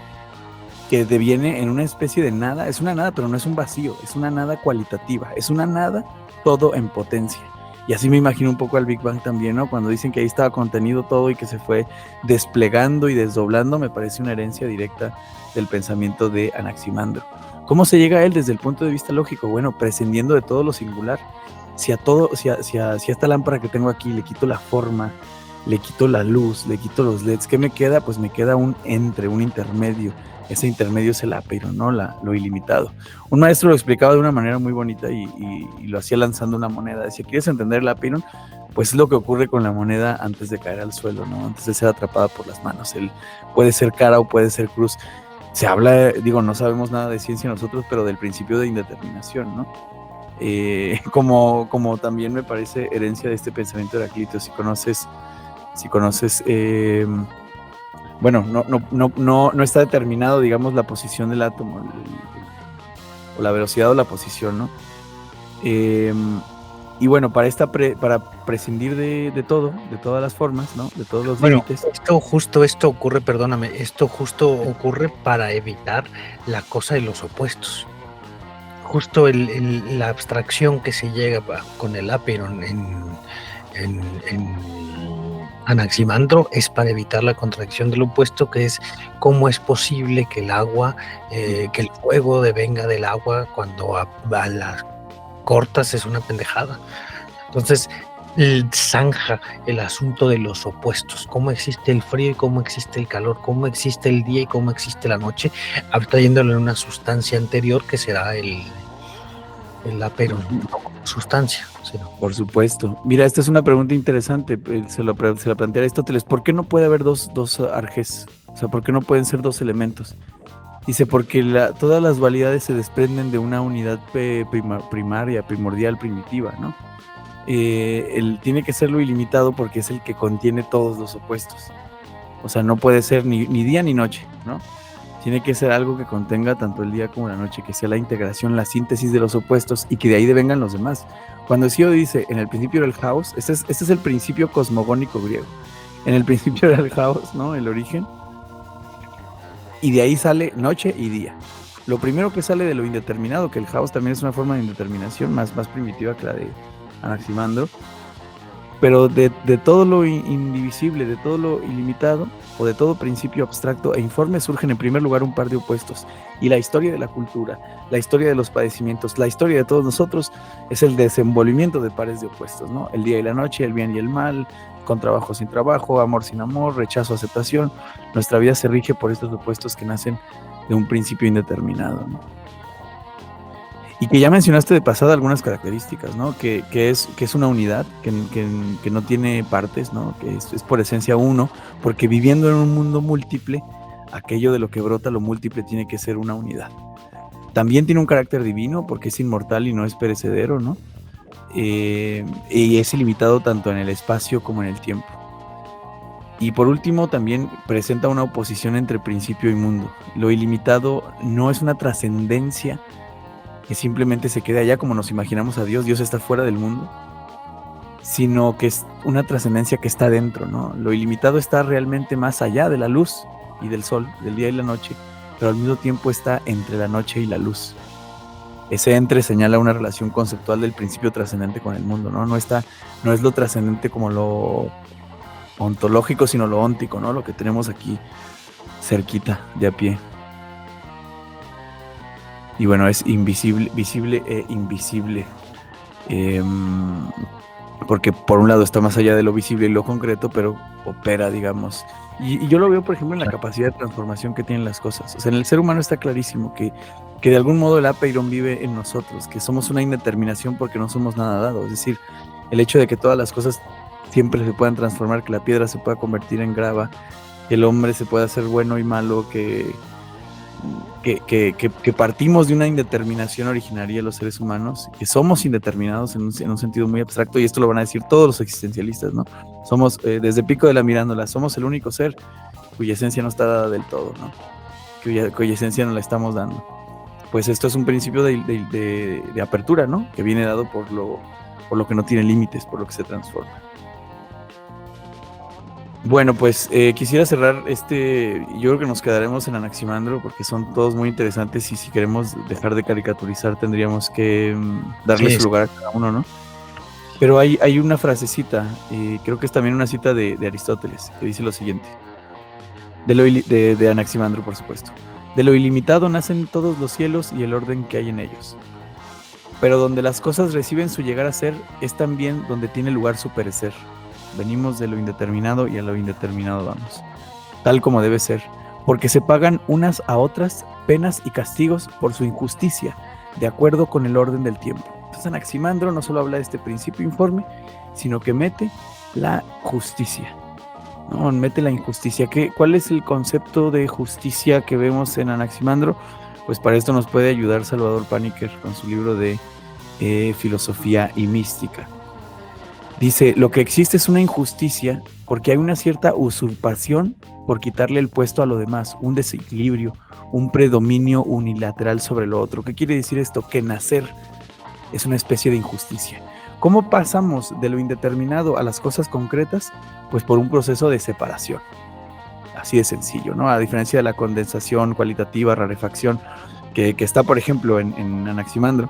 que deviene en una especie de nada. Es una nada, pero no es un vacío, es una nada cualitativa, es una nada todo en potencia. Y así me imagino un poco al Big Bang también, ¿no? Cuando dicen que ahí estaba contenido todo y que se fue desplegando y desdoblando, me parece una herencia directa del pensamiento de Anaximandro. ¿Cómo se llega a él desde el punto de vista lógico? Bueno, prescindiendo de todo lo singular. Si a esta lámpara que tengo aquí le quito la forma, le quito la luz, le quito los LEDs, ¿qué me queda? Pues me queda un intermedio. Ese intermedio es el Apeiron, ¿no? Lo ilimitado. Un maestro lo explicaba de una manera muy bonita y lo hacía lanzando una moneda. Decía, ¿quieres entender el Apeiron? Pues es lo que ocurre con la moneda antes de caer al suelo, ¿no? Antes de ser atrapada por las manos. Él puede ser cara o puede ser cruz. Se habla, no sabemos nada de ciencia nosotros, pero del principio de indeterminación, ¿no? Como también me parece herencia de este pensamiento de Heraclito. Si conoces no está determinado, digamos, la posición del átomo o la velocidad o la posición, ¿no? Y bueno, para prescindir de todo, de todas las formas, ¿no? De todos los límites. Esto ocurre para evitar la cosa de los opuestos. Justo la abstracción que se llega con el Apeiron en Anaximandro es para evitar la contracción del opuesto, que es cómo es posible que el agua, que el fuego devenga del agua cuando a las cortas es una pendejada. Entonces zanja el asunto de los opuestos, cómo existe el frío y cómo existe el calor, cómo existe el día y cómo existe la noche, trayéndolo en una sustancia anterior que será el Apeiron, sustancia. Sino. Por supuesto. Mira, esta es una pregunta interesante, se la plantea Aristóteles. ¿Por qué no puede haber dos arjes? O sea, ¿por qué no pueden ser dos elementos? Dice, porque todas las dualidades se desprenden de una unidad primaria, primordial, primitiva, ¿no? Tiene que ser lo ilimitado porque es el que contiene todos los opuestos. O sea, no puede ser ni día ni noche, ¿no? Tiene que ser algo que contenga tanto el día como la noche, que sea la integración, la síntesis de los opuestos y que de ahí devengan los demás. Cuando Hesíodo dice, en el principio era el caos, este es el principio cosmogónico griego. En el principio era el caos, ¿no? El origen. Y de ahí sale noche y día. Lo primero que sale de lo indeterminado, que el caos también es una forma de indeterminación más primitiva que la de Anaximandro, pero de todo lo indivisible, de todo lo ilimitado, o de todo principio abstracto e informe, surgen en primer lugar un par de opuestos. Y la historia de la cultura, la historia de los padecimientos, la historia de todos nosotros es el desenvolvimiento de pares de opuestos, ¿no? El día y la noche, el bien y el mal, con trabajo sin trabajo, amor sin amor, rechazo, aceptación. Nuestra vida se rige por estos opuestos que nacen de un principio indeterminado, ¿no? Y que ya mencionaste de pasada algunas características, ¿no? Que es una unidad, que no tiene partes, ¿no? Que es por esencia uno, porque viviendo en un mundo múltiple, aquello de lo que brota lo múltiple tiene que ser una unidad. También tiene un carácter divino, porque es inmortal y no es perecedero, ¿no? Y es ilimitado tanto en el espacio como en el tiempo. Y por último, también presenta una oposición entre principio y mundo. Lo ilimitado no es una trascendencia que simplemente se quede allá como nos imaginamos a Dios. Dios está fuera del mundo, sino que es una trascendencia que está dentro, ¿no? Lo ilimitado está realmente más allá de la luz y del sol, del día y la noche, pero al mismo tiempo está entre la noche y la luz. Ese entre señala una relación conceptual del principio trascendente con el mundo, ¿no? No es lo trascendente como lo ontológico, sino lo óntico, ¿no? Lo que tenemos aquí cerquita, de a pie. Y bueno, es invisible, visible e invisible. Porque por un lado está más allá de lo visible y lo concreto, pero opera, digamos. Y yo lo veo, por ejemplo, en la capacidad de transformación que tienen las cosas. O sea, en el ser humano está clarísimo que de algún modo el Apeiron vive en nosotros, que somos una indeterminación porque no somos nada dado. Es decir, el hecho de que todas las cosas siempre se puedan transformar, que la piedra se pueda convertir en grava, que el hombre se pueda hacer bueno y malo, que partimos de una indeterminación originaria de los seres humanos, que somos indeterminados en un sentido muy abstracto, y esto lo van a decir todos los existencialistas, ¿no? Somos, desde Pico de la Mirándola, somos el único ser cuya esencia no está dada del todo, ¿no? Cuya esencia no la estamos dando. Pues esto es un principio de apertura, ¿no? Que viene dado por lo que no tiene límites, por lo que se transforma. Bueno, pues quisiera cerrar yo creo que nos quedaremos en Anaximandro porque son todos muy interesantes y si queremos dejar de caricaturizar tendríamos que darle su lugar a cada uno, ¿no? Pero hay una frasecita, creo que es también una cita de Aristóteles, que dice lo siguiente, de Anaximandro, por supuesto. De lo ilimitado nacen todos los cielos y el orden que hay en ellos. Pero donde las cosas reciben su llegar a ser, es también donde tiene lugar su perecer. Venimos de lo indeterminado y a lo indeterminado vamos. Tal como debe ser, porque se pagan unas a otras penas y castigos por su injusticia, de acuerdo con el orden del tiempo. Entonces Anaximandro no solo habla de este principio informe, sino que mete la justicia. No, mete la injusticia. ¿Cuál es el concepto de justicia que vemos en Anaximandro? Pues para esto nos puede ayudar Salvador Paniker con su libro de Filosofía y Mística. Dice, lo que existe es una injusticia porque hay una cierta usurpación por quitarle el puesto a lo demás, un desequilibrio, un predominio unilateral sobre lo otro. ¿Qué quiere decir esto? Que nacer es una especie de injusticia. ¿Cómo pasamos de lo indeterminado a las cosas concretas? Pues por un proceso de separación. Así de sencillo, ¿no? A diferencia de la condensación cualitativa, rarefacción, que está, por ejemplo, en Anaximandro,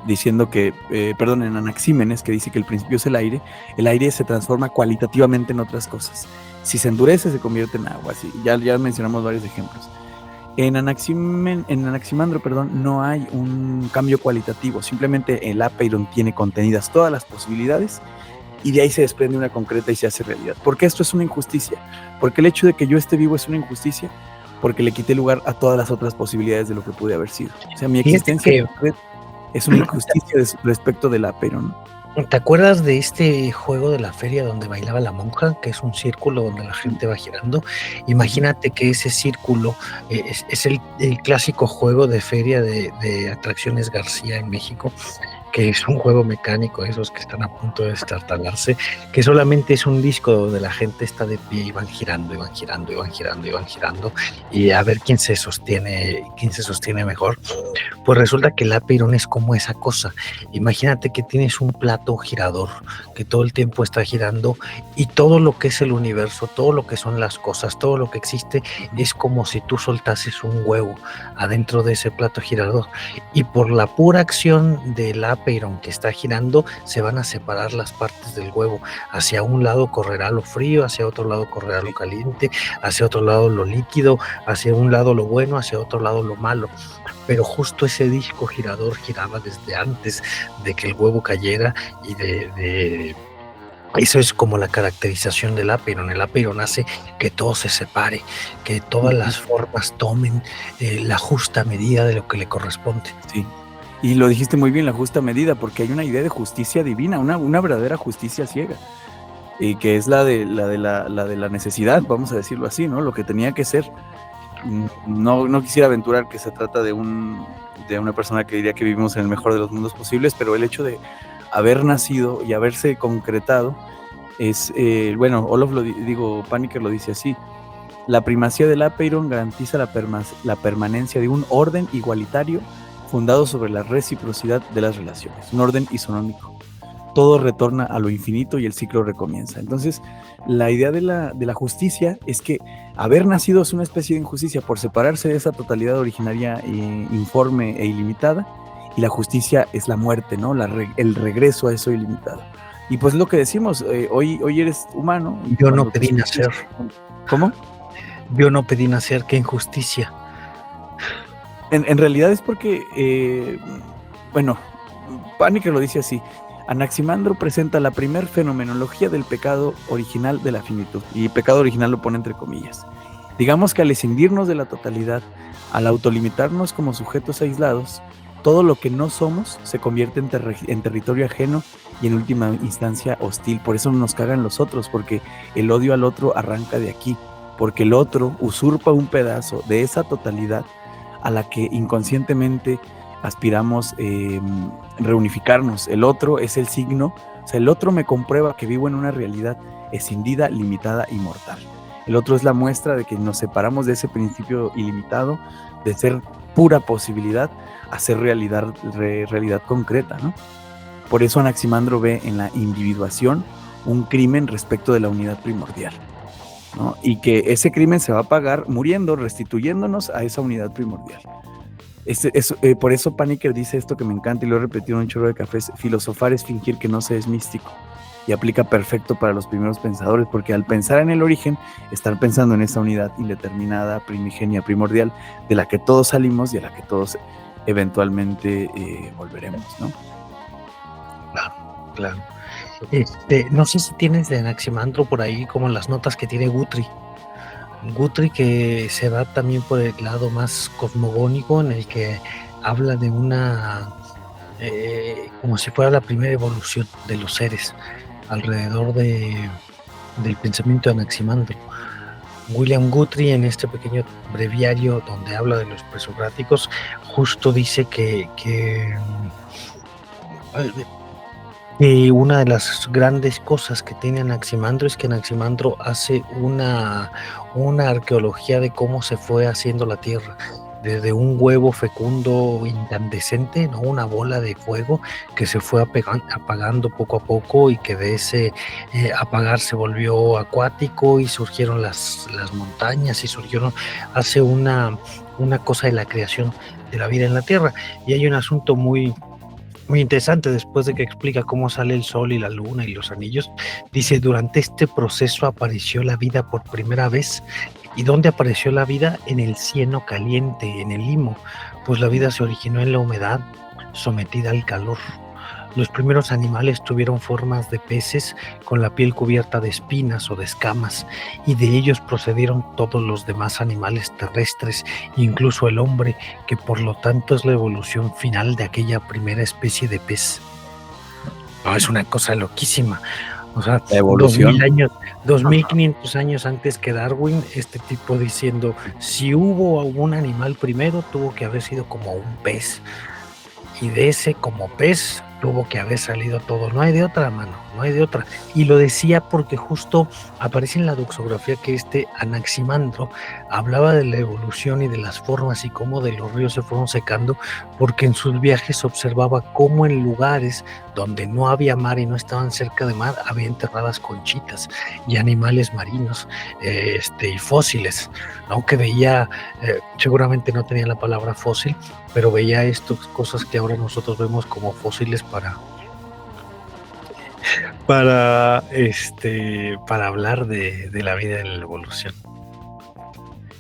diciendo que, en Anaxímenes, que dice que el principio es el aire se transforma cualitativamente en otras cosas. Si se endurece, se convierte en agua. Así, ya mencionamos varios ejemplos. En Anaximandro, no hay un cambio cualitativo, simplemente el Apeiron tiene contenidas todas las posibilidades y de ahí se desprende una concreta y se hace realidad. ¿Por qué esto es una injusticia? Porque el hecho de que yo esté vivo es una injusticia, porque le quité lugar a todas las otras posibilidades de lo que pude haber sido. O sea, mi existencia es una injusticia respecto del Apeiron, ¿no? ¿Te acuerdas de este juego de la feria donde bailaba la monja, que es un círculo donde la gente va girando? Imagínate que ese círculo es el clásico juego de feria de Atracciones García en México, que es un juego mecánico, esos que están a punto de destartalarse, que solamente es un disco donde la gente está de pie y van girando, y van girando, y van girando, y van girando, y a ver quién se sostiene mejor. Pues resulta que el Apeiron es como esa cosa. Imagínate que tienes un plato girador que todo el tiempo está girando y todo lo que es el universo, todo lo que son las cosas, todo lo que existe es como si tú soltases un huevo adentro de ese plato girador y por la pura acción del Apeiron que está girando se van a separar las partes del huevo. Hacia un lado correrá lo frío, hacia otro lado correrá lo caliente, hacia otro lado lo líquido, hacia un lado lo bueno, hacia otro lado lo malo. Pero justo ese disco girador giraba desde antes de que el huevo cayera y eso es como la caracterización del Apeiron. El Apeiron hace que todo se separe, que todas las formas tomen la justa medida de lo que le corresponde. Sí, y lo dijiste muy bien, la justa medida, porque hay una idea de justicia divina, una verdadera justicia ciega, y que es la de la necesidad, vamos a decirlo así, ¿no? Lo que tenía que ser. No quisiera aventurar que se trata de una persona que diría que vivimos en el mejor de los mundos posibles, pero el hecho de haber nacido y haberse concretado es, Paniker lo dice así: la primacía del Apeiron garantiza la permanencia de un orden igualitario fundado sobre la reciprocidad de las relaciones, un orden isonómico. Todo retorna a lo infinito y el ciclo recomienza. Entonces, la idea de la justicia es que haber nacido es una especie de injusticia por separarse de esa totalidad originaria, informe e ilimitada, y la justicia es la muerte, ¿no? El regreso a eso ilimitado. Y pues lo que decimos, hoy eres humano. Yo no pedí nacer. ¿Cómo? Yo no pedí nacer, qué injusticia. En realidad es porque, Paniker lo dice así: Anaximandro presenta la primer fenomenología del pecado original de la finitud, y pecado original lo pone entre comillas. Digamos que al escindirnos de la totalidad, al autolimitarnos como sujetos aislados, todo lo que no somos se convierte en territorio ajeno y en última instancia hostil. Por eso nos cagan los otros, porque el odio al otro arranca de aquí, porque el otro usurpa un pedazo de esa totalidad a la que inconscientemente aspiramos reunificarnos. El otro es el signo, o sea, el otro me comprueba que vivo en una realidad escindida, limitada y mortal. El otro es la muestra de que nos separamos de ese principio ilimitado, de ser pura posibilidad, a ser realidad concreta, ¿no? Por eso Anaximandro ve en la individuación un crimen respecto de la unidad primordial, ¿no? Y que ese crimen se va a pagar muriendo, restituyéndonos a esa unidad primordial. Por eso Paniker dice esto que me encanta y lo he repetido en un chorro de cafés: filosofar es fingir que no se es místico. Y aplica perfecto para los primeros pensadores, porque al pensar en el origen, estar pensando en esa unidad indeterminada, primigenia, primordial, de la que todos salimos y a la que todos eventualmente volveremos, ¿no? Claro. No sé si tienes de Anaximandro por ahí como las notas que tiene Guthrie. Guthrie, que se va también por el lado más cosmogónico, en el que habla de una como si fuera la primera evolución de los seres alrededor del pensamiento de Anaximandro. William Guthrie, en este pequeño breviario donde habla de los presocráticos, justo dice que una de las grandes cosas que tiene Anaximandro es que Anaximandro hace una arqueología de cómo se fue haciendo la Tierra, desde un huevo fecundo incandescente, ¿no? Una bola de fuego que se fue apagando poco a poco, y que de ese apagar se volvió acuático y surgieron las montañas, y hace una cosa de la creación de la vida en la Tierra. Y hay un asunto muy interesante después de que explica cómo sale el sol y la luna y los anillos. Dice: durante este proceso apareció la vida por primera vez. ¿Y dónde apareció la vida? En el cieno caliente, en el limo, pues la vida se originó en la humedad, sometida al calor. Los primeros animales tuvieron formas de peces con la piel cubierta de espinas o de escamas, y de ellos procedieron todos los demás animales terrestres, incluso el hombre, que por lo tanto es la evolución final de aquella primera especie de pez. No, es una cosa loquísima. O sea, 2500 años antes que Darwin, este tipo diciendo: si hubo algún animal primero, tuvo que haber sido como un pez, y de ese como pez tuvo que haber salido todo. No hay de otra, mano, no hay de otra. Y lo decía porque justo aparece en la doxografía que Anaximandro hablaba de la evolución y de las formas y cómo de los ríos se fueron secando, porque en sus viajes observaba cómo en lugares donde no había mar y no estaban cerca de mar, había enterradas conchitas y animales marinos y fósiles, ¿no? Que veía, seguramente no tenía la palabra fósil, pero veía estas cosas que ahora nosotros vemos como fósiles para hablar de la vida y de la evolución.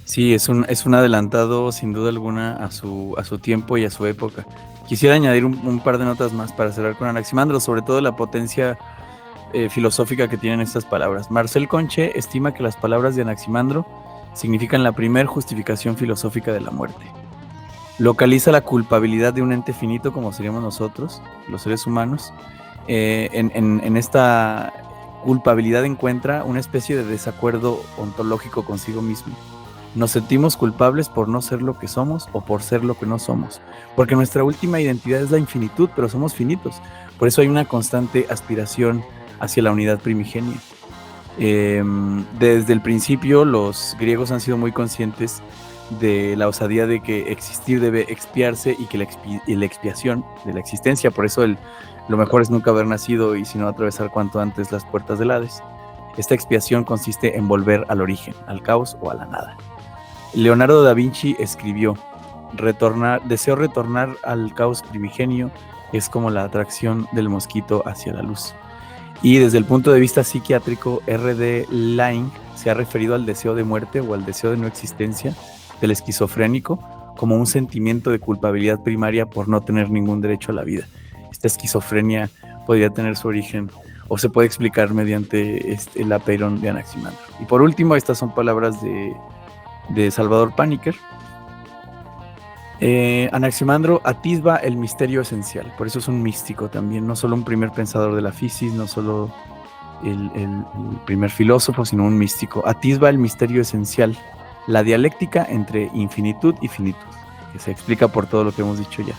Sí, es un adelantado sin duda alguna a su tiempo y a su época. Quisiera añadir un par de notas más para cerrar con Anaximandro, sobre todo la potencia filosófica que tienen estas palabras. Marcel Conche estima que las palabras de Anaximandro significan la primer justificación filosófica de la muerte. Localiza la culpabilidad de un ente finito como seríamos nosotros, los seres humanos. En esta culpabilidad encuentra una especie de desacuerdo ontológico consigo mismo. Nos sentimos culpables por no ser lo que somos o por ser lo que no somos, porque nuestra última identidad es la infinitud, pero somos finitos. Por eso hay una constante aspiración hacia la unidad primigenia. Desde el principio los griegos han sido muy conscientes de la osadía de que existir debe expiarse y que la expiación de la existencia, por eso lo mejor es nunca haber nacido y sino atravesar cuanto antes las puertas del Hades. Esta expiación consiste en volver al origen, al caos o a la nada. Leonardo da Vinci escribió: deseo retornar al caos primigenio, es como la atracción del mosquito hacia la luz. Y desde el punto de vista psiquiátrico, R.D. Laing se ha referido al deseo de muerte o al deseo de no existencia del esquizofrénico como un sentimiento de culpabilidad primaria por no tener ningún derecho a la vida. Esta esquizofrenia podría tener su origen o se puede explicar mediante el apeirón de Anaximandro. Y por último, estas son palabras de Salvador Paniker. Anaximandro atisba el misterio esencial, por eso es un místico también, no solo un primer pensador de la física, no solo el primer filósofo, sino un místico. Atisba el misterio esencial, la dialéctica entre infinitud y finitud, que se explica por todo lo que hemos dicho ya.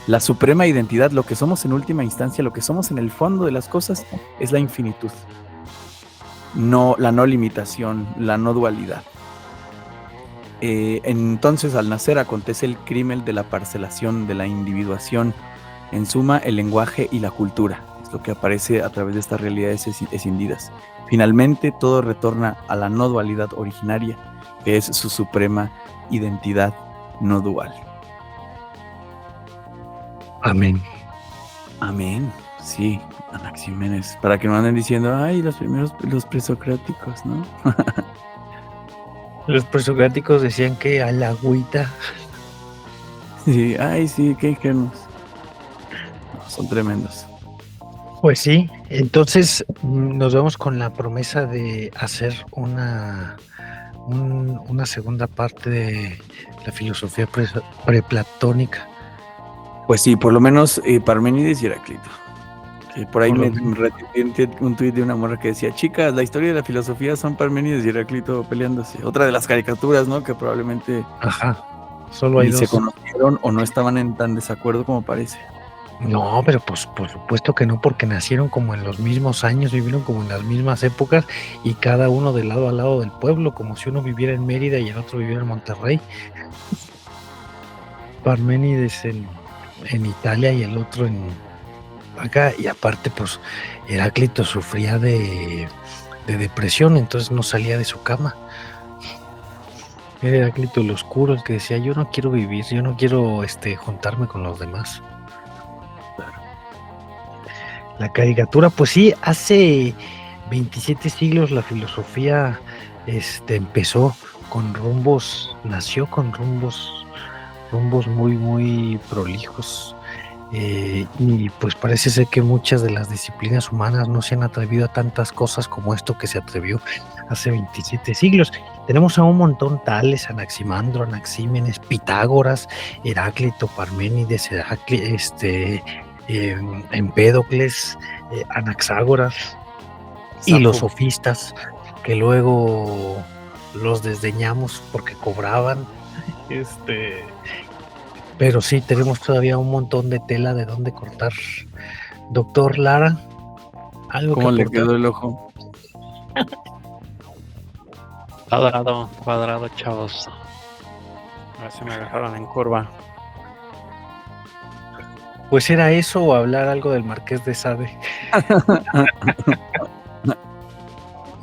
La suprema identidad, lo que somos en última instancia, lo que somos en el fondo de las cosas, es la infinitud, la no limitación, la no dualidad. Entonces, al nacer acontece el crimen de la parcelación, de la individuación, en suma, el lenguaje y la cultura, es lo que aparece a través de estas realidades escindidas. Finalmente, todo retorna a la no dualidad originaria, que es su suprema identidad no dual. Amén. Amén. Sí, Anaxímenes. Para que no anden diciendo, ay, los presocráticos, ¿no? Los presocráticos decían que a la agüita. Sí, ay, sí, qué ingenuos. No, son tremendos. Pues sí, entonces nos vamos con la promesa de hacer una segunda parte de la filosofía preplatónica. Pues sí, por lo menos Parménides y Heráclito. Por ahí me retuiteé un tuit de una morra que decía: chicas, la historia de la filosofía son Parménides y Heráclito peleándose. Otra de las caricaturas, ¿no? Que probablemente solo hay dos. Se conocieron o no estaban en tan desacuerdo como parece. No, pero pues por supuesto que no, porque nacieron como en los mismos años, vivieron como en las mismas épocas y cada uno del lado a lado del pueblo, como si uno viviera en Mérida y el otro viviera en Monterrey. Parménides en Italia y el otro en acá, y aparte pues Heráclito sufría de depresión, entonces no salía de su cama. Era Heráclito el oscuro, el que decía: yo no quiero vivir, yo no quiero juntarme con los demás. La caricatura, pues sí, hace 27 siglos la filosofía empezó con rumbos, nació con rumbos muy, muy prolijos. Y pues parece ser que muchas de las disciplinas humanas no se han atrevido a tantas cosas como esto que se atrevió hace 27 siglos. Tenemos a un montón: Tales, Anaximandro, Anaxímenes, Pitágoras, Heráclito, Parménides, Empédocles, Anaxágoras y los sofistas, que luego los desdeñamos porque cobraban. Pero sí, tenemos todavía un montón de tela de dónde cortar. Doctor Lara, ¿algo ¿cómo que le aportar? quedó el ojo? Cuadrado, chavos. A ver si me agarraron en curva. Pues era eso, o hablar algo del Marqués de Sade.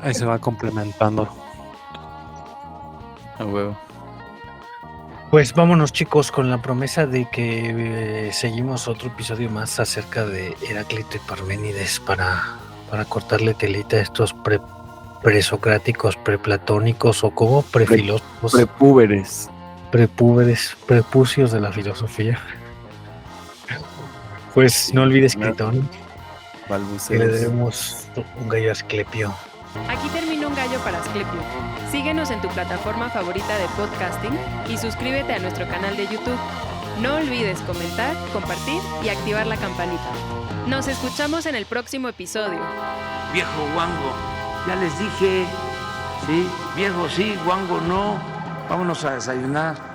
Ahí se va complementando. A huevo. Pues vámonos, chicos, con la promesa de que seguimos otro episodio más acerca de Heráclito y Parménides para cortarle telita a estos presocráticos, preplatónicos o como prefilósofos, Prepúberes. prepúberes, prepucios de la filosofía. Pues no olvides, Critón, que le Balbuceos. debemos un gallo a Asclepio. Aquí termina un gallo para Asclepio. Síguenos en tu plataforma favorita de podcasting y suscríbete a nuestro canal de YouTube. No olvides comentar, compartir y activar la campanita. Nos escuchamos en el próximo episodio. Viejo guango, ya les dije, sí, viejo sí, guango no, vámonos a desayunar.